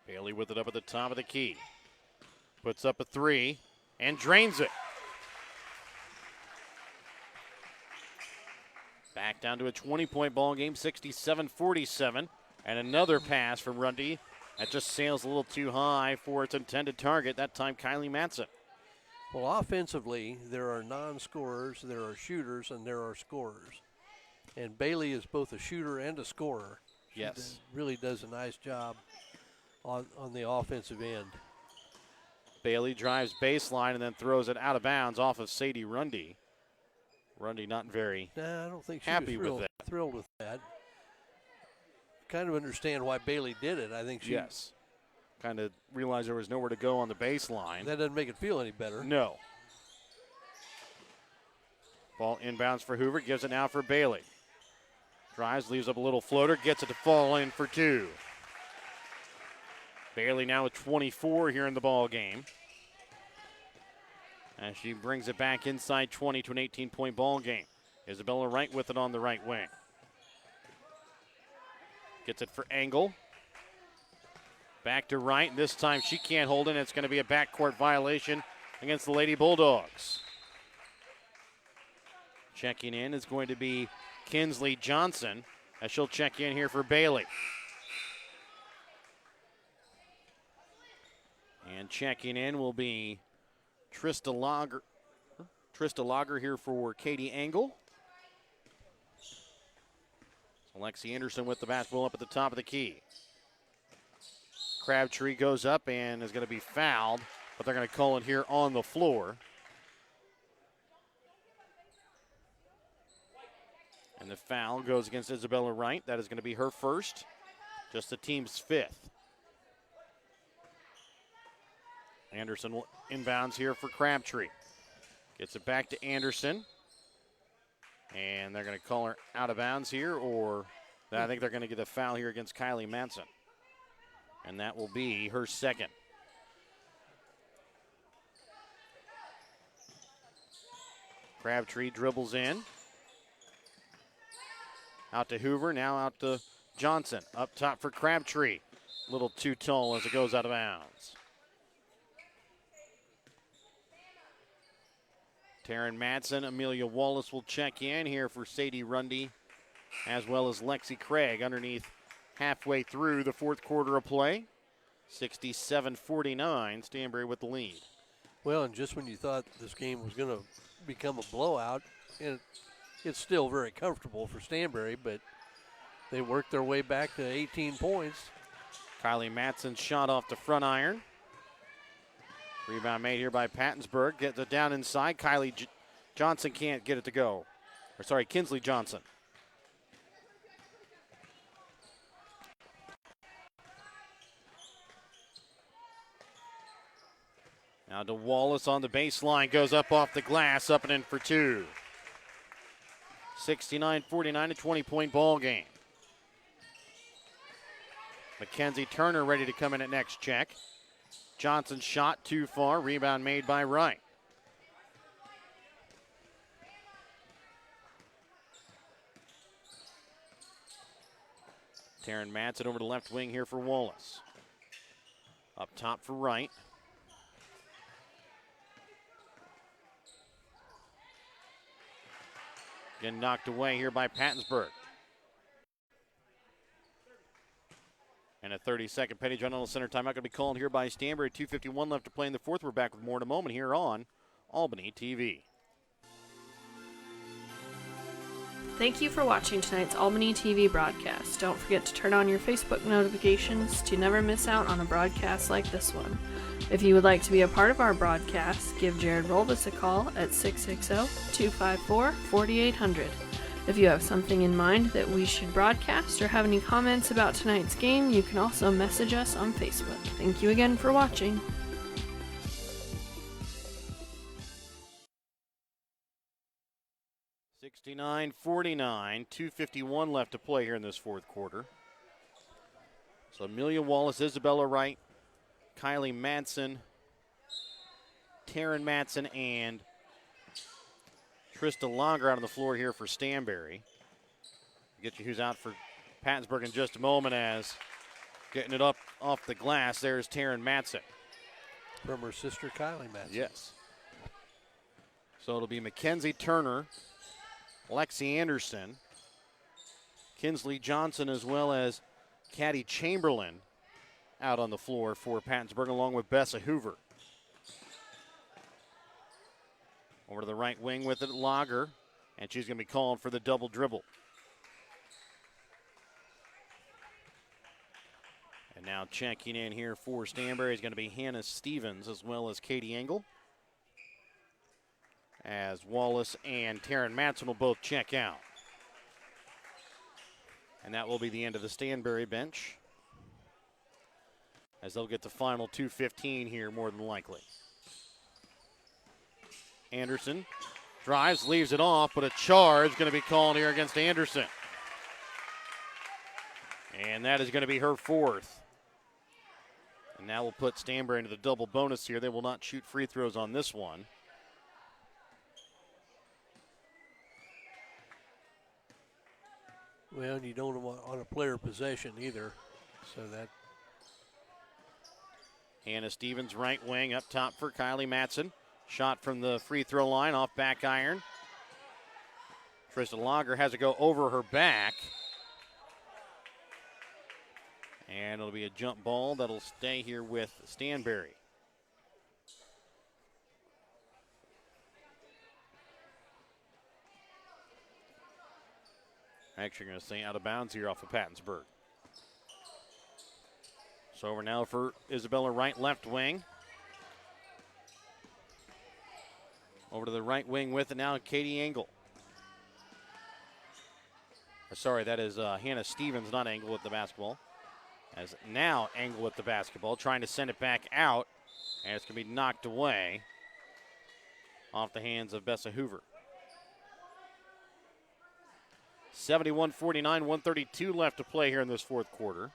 Bailey with it up at the top of the key. Puts up a 3 and drains it. Back down to a 20-point ball game, 67-47. And another pass from Rundy that just sails a little too high for its intended target, that time Kylie Matson. Well, offensively, there are non-scorers, there are shooters, and there are scorers. And Bailey is both a shooter and a scorer. Yes. She really does a nice job on the offensive end. Bailey drives baseline and then throws it out of bounds off of Sadie Rundy. Rundy not very I don't think she happy was with that. thrilled with that. Kind of understand why Bailey did it. I think she kind of realized there was nowhere to go on the baseline. That doesn't make it feel any better. No. Ball inbounds for Hoover, gives it now for Bailey. Drives, leaves up a little floater, gets it to fall in for 2. Bailey now with 24 here in the ball game. as she brings it back inside 20 to an 18-point ball game. Isabella Wright with it on the right wing. Gets it for Engel. Back to Wright. This time she can't hold it. It's going to be a backcourt violation against the Lady Bulldogs. Checking in is going to be Kinsley Johnson, as she'll check in here for Bailey. And checking in will be Trista Lager here for Katie Engel. Alexi Anderson with the basketball up at the top of the key. Crabtree goes up and is going to be fouled, but they're going to call it here on the floor. And the foul goes against Isabella Wright. That is going to be her first, just the team's fifth. Anderson will inbounds here for Crabtree. Gets it back to Anderson. And they're going to call her out of bounds here, or I think they're going to get a foul here against Kylie Manson. And that will be her second. Crabtree dribbles in. Out to Hoover, now out to Johnson. Up top for Crabtree. A little too tall as it goes out of bounds. Taryn Madsen, Amelia Wallace will check in here for Sadie Rundy, as well as Lexi Craig underneath halfway through the fourth quarter of play. 67-49, Stanberry with the lead. Well, and just when you thought this game was going to become a blowout, and it's still very comfortable for Stanberry, but they worked their way back to 18 points. Kylie Madsen shot off the front iron. Rebound made here by Pattonsburg. Gets it down inside. Johnson can't get it to go. Kinsley Johnson. Now to Wallace on the baseline. Goes up off the glass. Up and in for two. 69-49, a 20-point ball game. Mackenzie Turner ready to come in at next check. Johnson shot too far. Rebound made by Wright. Taryn Madsen over the left wing here for Wallace. Up top for Wright. Again knocked away here by Pattonsburg. And a 30-second Petty John Arnold Center timeout going to be called here by Stanberry. 2:51 left to play in the fourth. We're back with more in a moment here on Albany TV. Thank you for watching tonight's Albany TV broadcast. Don't forget to turn on your Facebook notifications to never miss out on a broadcast like this one. If you would like to be a part of our broadcast, give Jared Rolvis a call at 660-254-4800. If you have something in mind that we should broadcast or have any comments about tonight's game, you can also message us on Facebook. Thank you again for watching. $69-49, 2:51 left to play here in this fourth quarter. So Amelia Wallace, Isabella Wright, Kylie Madsen, Taryn Madsen, and Trista Langer out on the floor here for Stanberry. Get you who's out for Pattonsburg in just a moment, as getting it up off the glass. There's Taryn Madsen. From her sister Kylie Madsen. Yes. So it'll be Mackenzie Turner, Lexi Anderson, Kinsley Johnson, as well as Caddy Chamberlain out on the floor for Pattonsburg, along with Bessa Hoover. Over to the right wing with it, Lager, and she's going to be called for the double dribble. And now checking in here for Stanberry is going to be Hannah Stevens, as well as Katie Engel, as Wallace and Taryn Madsen will both check out. And that will be the end of the Stanberry bench, as they'll get the final 2:15 here more than likely. Anderson drives, leaves it off, but a charge going to be called here against Anderson. And that is going to be her fourth. And now we'll put Stanberry into the double bonus here. They will not shoot free throws on this one. Well, and you don't want on a player possession either. So that. Hannah Stevens, right wing, up top for Kylie Matson. Shot from the free throw line, off back iron. Trista Lager has to go over her back. And it'll be a jump ball that'll stay here with Stanberry. Actually going to stay out of bounds here off of Pattonsburg. So over now for Isabella Wright, left wing. Over to the right wing with it now, Katie Engel. Sorry, that is Hannah Stevens, not Engel with the basketball. As now Engel with the basketball, trying to send it back out. And it's going to be knocked away off the hands of Bessa Hoover. 71-49, 132 left to play here in this fourth quarter.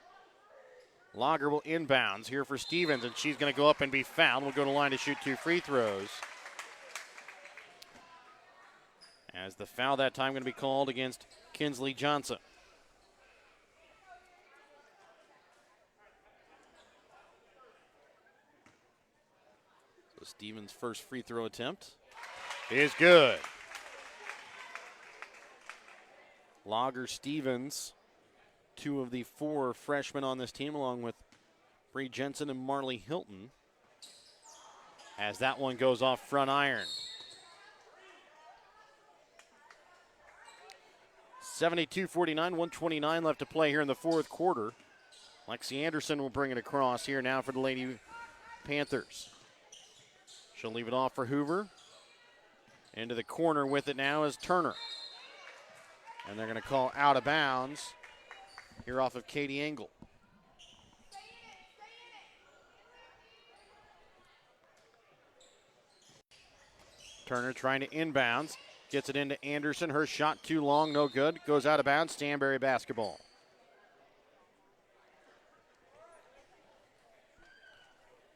Lager will inbounds here for Stevens, and she's going to go up and be fouled. We'll go to the line to shoot 2 free throws. As the foul that time going to be called against Kinsley Johnson. So Stevens' first free throw attempt is good. Lager, Stevens, 2 of the 4 freshmen on this team, along with Bree Jensen and Marley Hilton. As that one goes off front iron. 72-49, 129 left to play here in the fourth quarter. Lexi Anderson will bring it across here now for the Lady Panthers. She'll leave it off for Hoover. Into the corner with it now is Turner. And they're going to call out of bounds here off of Katie Engel. Turner trying to inbounds. Gets it into Anderson. Her shot too long, no good. Goes out of bounds. Stanberry basketball.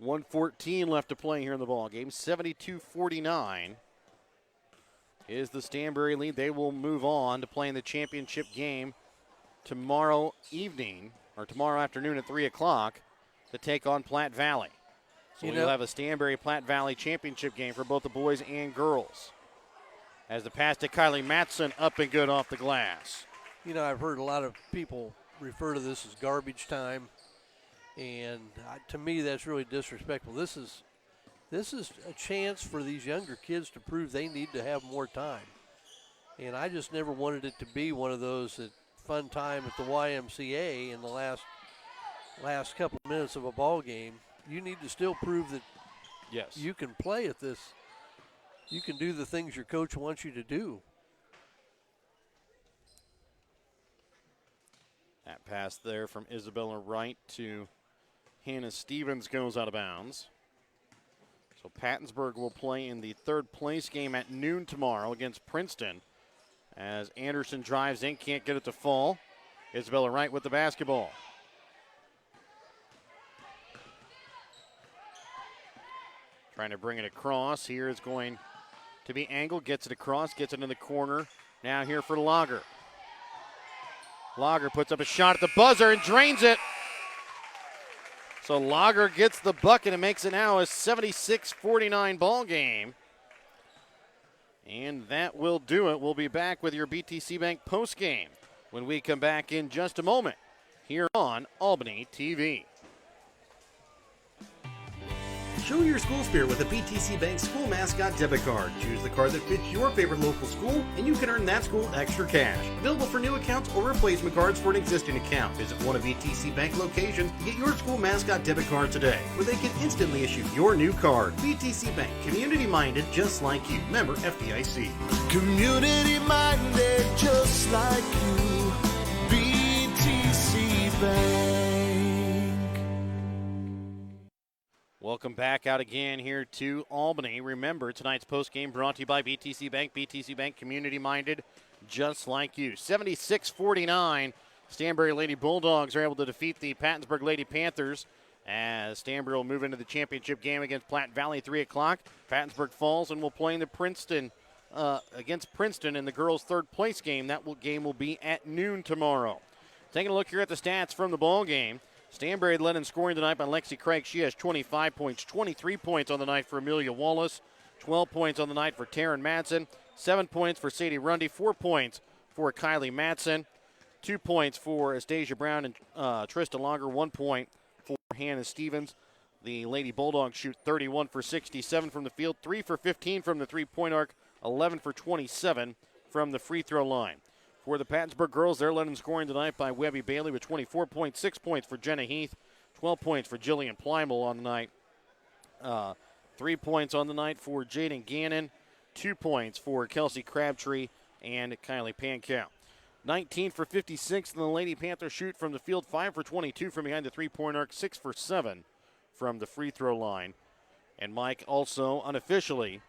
.114 left to play here in the ball game. 72-49 is the Stanberry lead. They will move on to play in the championship game tomorrow evening, or tomorrow afternoon at 3 o'clock to take on Platte Valley. So we'll have a Stanberry-Platte Valley championship game for both the boys and girls. As the pass to Kylie Matson, up and good off the glass. You know, I've heard a lot of people refer to this as garbage time, and to me that's really disrespectful. This is a chance for these younger kids to prove they need to have more time. And I just never wanted it to be one of those that fun time at the YMCA in the last couple of minutes of a ball game. You need to still prove that you can play at this. You can do the things your coach wants you to do. That pass there from Isabella Wright to Hannah Stevens goes out of bounds. So Pattonsburg will play in the third place game at noon tomorrow against Princeton. As Anderson drives in, can't get it to fall. Isabella Wright with the basketball. Trying to bring it across. Here is going to be Engel. Gets it across, gets it in the corner. Now here for Lager. Lager puts up a shot at the buzzer and drains it. So Lager gets the bucket and makes it now a 76-49 ball game. And that will do it. We'll be back with your BTC Bank postgame when we come back in just a moment here on Albany TV. Show your school spirit with a BTC Bank school mascot debit card. Choose the card that fits your favorite local school, and you can earn that school extra cash. Available for new accounts or replacement cards for an existing account. Visit one of BTC Bank locations to get your school mascot debit card today, where they can instantly issue your new card. BTC Bank, community-minded just like you. Member FDIC. Community-minded just like you. BTC Bank. Welcome back out again here to Albany. Remember, tonight's postgame brought to you by BTC Bank. BTC Bank, community-minded, just like you. 76-49, Stanberry Lady Bulldogs are able to defeat the Pattonsburg Lady Panthers as Stanberry will move into the championship game against Platte Valley 3 o'clock. Pattonsburg falls and will play in the Princeton against Princeton in the girls' third-place game. That game will be at noon tomorrow. Taking a look here at the stats from the ball game. Stanberry led in scoring tonight by Lexi Craig. She has 25 points, 23 points on the night for Amelia Wallace, 12 points on the night for Taryn Madsen, 7 points for Sadie Rundy, 4 points for Kylie Madsen, 2 points for Astasia Brown and Trista Longer, 1 point for Hannah Stevens. The Lady Bulldogs shoot 31 for 67 from the field, 3 for 15 from the three-point arc, 11 for 27 from the free throw line. For the Pattonsburg girls, they're led in scoring tonight by Webby Bailey with 24 points, 6 points for Jenna Heath, 12 points for Jillian Plymel on the night, 3 points on the night for Jaden Gannon, 2 points for Kelsey Crabtree and Kylie Pankow. 19 for 56, and the Lady Panthers shoot from the field, 5 for 22 from behind the three-point arc, 6 for 7 from the free throw line. And Mike also unofficially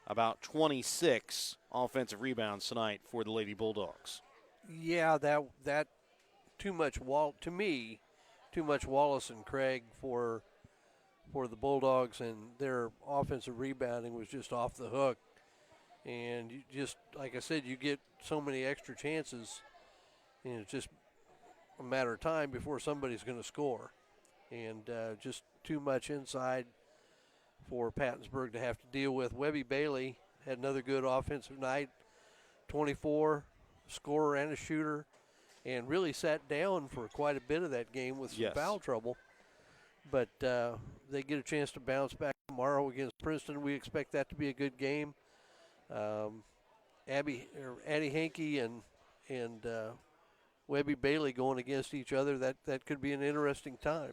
about 26 offensive rebounds tonight for the Lady Bulldogs. Yeah, that too much Wallace and Craig for the Bulldogs, and their offensive rebounding was just off the hook. And you just, like I said, you get so many extra chances, and it's just a matter of time before somebody's going to score. And just too much inside for Pattonsburg to have to deal with. Webby Bailey had another good offensive night, 24, scorer and a shooter, and really sat down for quite a bit of that game with some foul trouble. But they get a chance to bounce back tomorrow against Princeton. We expect that to be a good game. Addie Hankey and Webby Bailey going against each other, that could be an interesting time.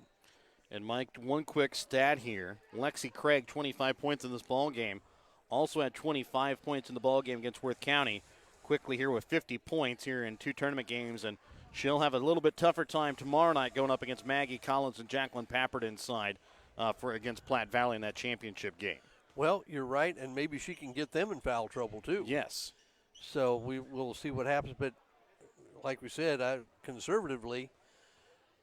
And Mike, one quick stat here. Lexi Craig, 25 points in this ball game. Also had 25 points in the ball game against Worth County. Quickly here with 50 points here in 2 tournament games. And she'll have a little bit tougher time tomorrow night going up against Maggie Collins and Jacqueline Pappert inside against Platte Valley in that championship game. Well, you're right, and maybe she can get them in foul trouble too. Yes. So we'll see what happens. But like we said, conservatively,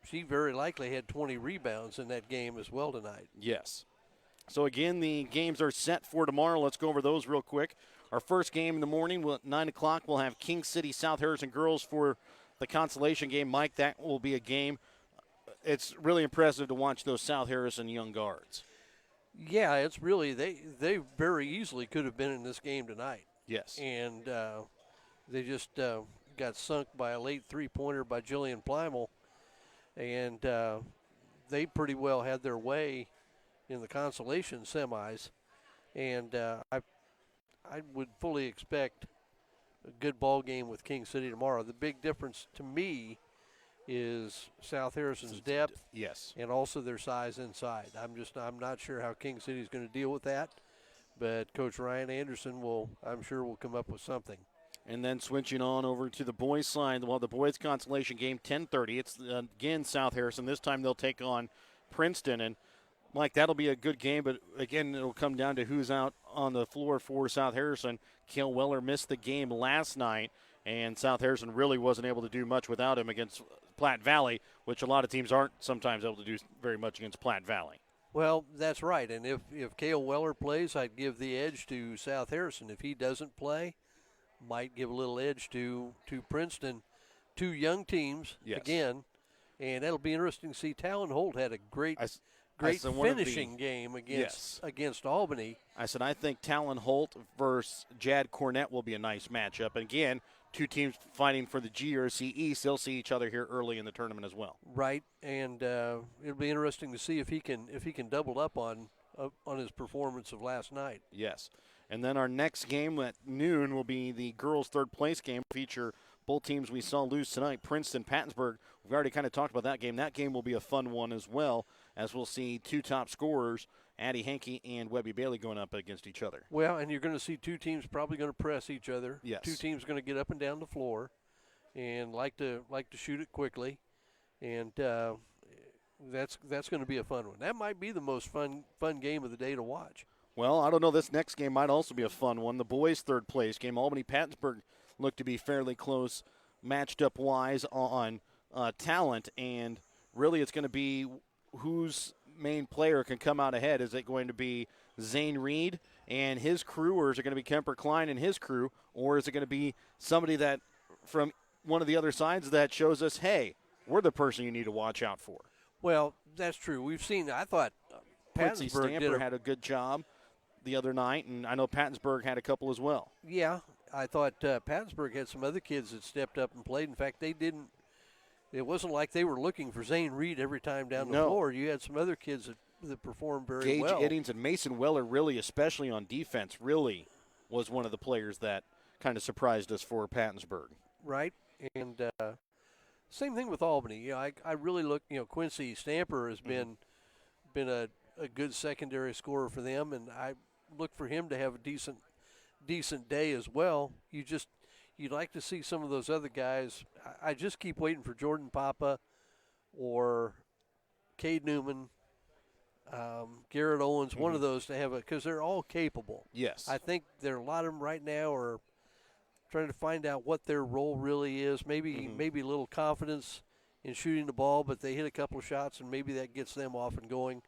she very likely had 20 rebounds in that game as well tonight. Yes. So, again, the games are set for tomorrow. Let's go over those real quick. Our first game in the morning, at 9 o'clock, we'll have King City South Harrison girls for the consolation game. Mike, that will be a game. It's really impressive to watch those South Harrison young guards. Yeah, it's really, they very easily could have been in this game tonight. Yes. And they just got sunk by a late three-pointer by Jillian Plymel. And they pretty well had their way in the consolation semis. And I would fully expect a good ball game with King City tomorrow. The big difference to me is South Harrison's depth, yes, and also their size inside. I'm not sure how King City is going to deal with that, but Coach Ryan Anderson I'm sure will come up with something. And then switching on over to the boys' side, well, the boys' consolation game, 10:30. It's again South Harrison. This time they'll take on Princeton, and Mike, that'll be a good game. But again, it'll come down to who's out on the floor for South Harrison. Kale Weller missed the game last night, and South Harrison really wasn't able to do much without him against Platte Valley, which a lot of teams aren't sometimes able to do very much against Platte Valley. Well, that's right. And if Kale Weller plays, I'd give the edge to South Harrison. If he doesn't play, might give a little edge to Princeton. 2 young teams, again, and it'll be interesting to see. Talon Holt had a great finishing game against Albany. I said I think Talon Holt versus Jad Cornett will be a nice matchup. And again, 2 teams fighting for the GRC East. They'll see each other here early in the tournament as well. Right, and it'll be interesting to see if he can double up on his performance of last night. Yes. And then our next game at noon will be the girls' third-place game. Feature both teams we saw lose tonight, Princeton, Pattonsburg. We've already kind of talked about that game. That game will be a fun one as well, as we'll see 2 top scorers, Addie Hankey and Webby Bailey, going up against each other. Well, and you're going to see 2 teams probably going to press each other. Yes. 2 teams going to get up and down the floor and like to shoot it quickly. And that's going to be a fun one. That might be the most fun game of the day to watch. Well, I don't know. This next game might also be a fun one. The boys' third-place game. Albany-Pattonsburg look to be fairly close matched up-wise on talent, and really it's going to be whose main player can come out ahead. Is it going to be Zane Reed and his crew, or is it going to be Kemper Klein and his crew, or is it going to be somebody that from one of the other sides that shows us, hey, we're the person you need to watch out for? Well, that's true. We've seen, I thought Quincy Pattonsburg had a good job the other night, and I know Pattonsburg had a couple as well. Yeah, I thought Pattonsburg had some other kids that stepped up and played. In fact, they didn't. It wasn't like they were looking for Zane Reed every time down the floor. You had some other kids that performed very well. Gage Iddings and Mason Weller really, especially on defense, really was one of the players that kind of surprised us for Pattonsburg. Right, and same thing with Albany. You know, I really look. You know, Quincy Stamper has been a good secondary scorer for them, and I look for him to have a decent day as well. You'd like to see some of those other guys. I just keep waiting for Jordan Papa or Cade Newman, Garrett Owens, one of those to have because they're all capable. Yes. I think there are a lot of them right now are trying to find out what their role really is. Maybe a little confidence in shooting the ball, but they hit a couple of shots and maybe that gets them off and going.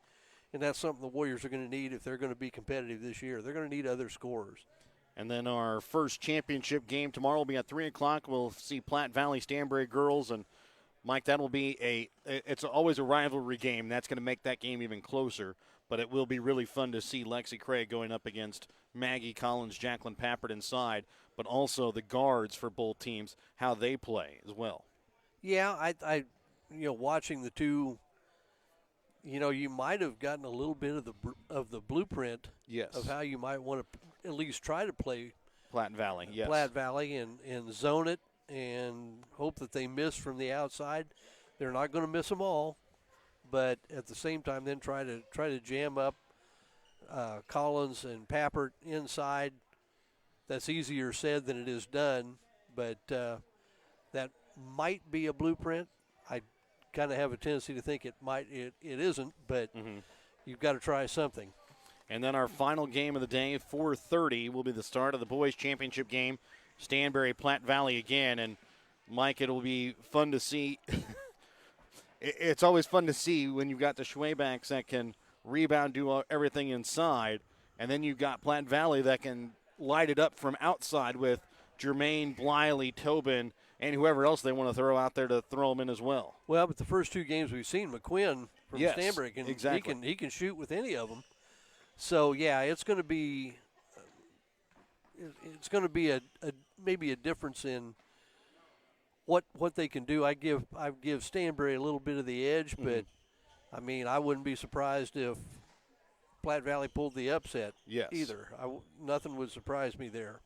And that's something the Warriors are going to need if they're going to be competitive this year. They're going to need other scorers. And then our first championship game tomorrow will be at 3 o'clock. We'll see Platte Valley Stanberry girls. And, Mike, that will be it's always a rivalry game. That's going to make that game even closer. But it will be really fun to see Lexi Craig going up against Maggie Collins, Jacqueline Pappert inside, but also the guards for both teams, how they play as well. Yeah, I watching the two, you might have gotten a little bit of the blueprint of how you might want to at least try to play Platte Valley, yes. Platte Valley and zone it and hope that they miss from the outside. They're not going to miss them all, but at the same time then try to jam up Collins and Pappert inside. That's easier said than it is done, but that might be a blueprint. I kind of have a tendency to think it isn't, but you've got to try something. And then our final game of the day, 4:30, will be the start of the boys' championship game, Stanberry Platte Valley again. And, Mike, it'll be fun to see. It's always fun to see when you've got the Schwabacks that can rebound, do everything inside, and then you've got Platte Valley that can light it up from outside with Jermaine, Bliley, Tobin, and whoever else they want to throw out there to throw them in as well. Well, but the first two games we've seen, McQuinn from Stanberry, he can shoot with any of them. So yeah, it's going to be maybe a difference in what they can do. I give Stanberry a little bit of the edge, but I mean I wouldn't be surprised if Platte Valley pulled the upset either. Nothing would surprise me there.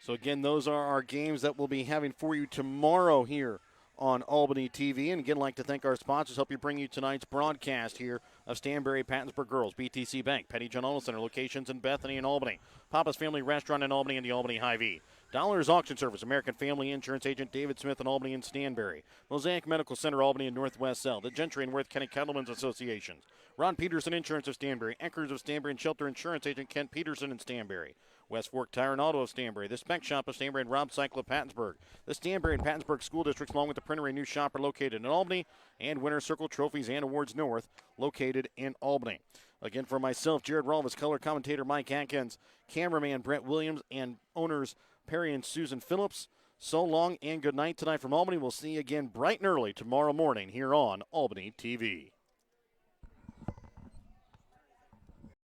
So again, those are our games that we'll be having for you tomorrow here on Albany TV. And again, I'd like to thank our sponsors, help you bring you tonight's broadcast here of Stanberry Pattonsburg Girls, BTC Bank, Petty John Auto Center, locations in Bethany and Albany, Papa's Family Restaurant in Albany, and the Albany Hy-Vee. Dollars Auction Service, American Family Insurance Agent David Smith in Albany and Stanberry. Mosaic Medical Center, Albany and Northwest Cell. The Gentry and Worth County Cattlemen's Associations. Ron Peterson Insurance of Stanberry. Anchors of Stanberry and Shelter Insurance Agent Kent Peterson in Stanberry. West Fork Tire and Auto of Stanberry. The Spec Shop of Stanberry and Rob Cycle of Pattonsburg. The Stanberry and Pattonsburg School Districts, along with the Printer and New Shop, are located in Albany. And Winter Circle Trophies and Awards North, located in Albany. Again, for myself, Jared Rolvis, color commentator Mike Atkins, cameraman Brett Williams, and owners Perry and Susan Phillips. So long and good night tonight from Albany. We'll see you again bright and early tomorrow morning here on Albany TV.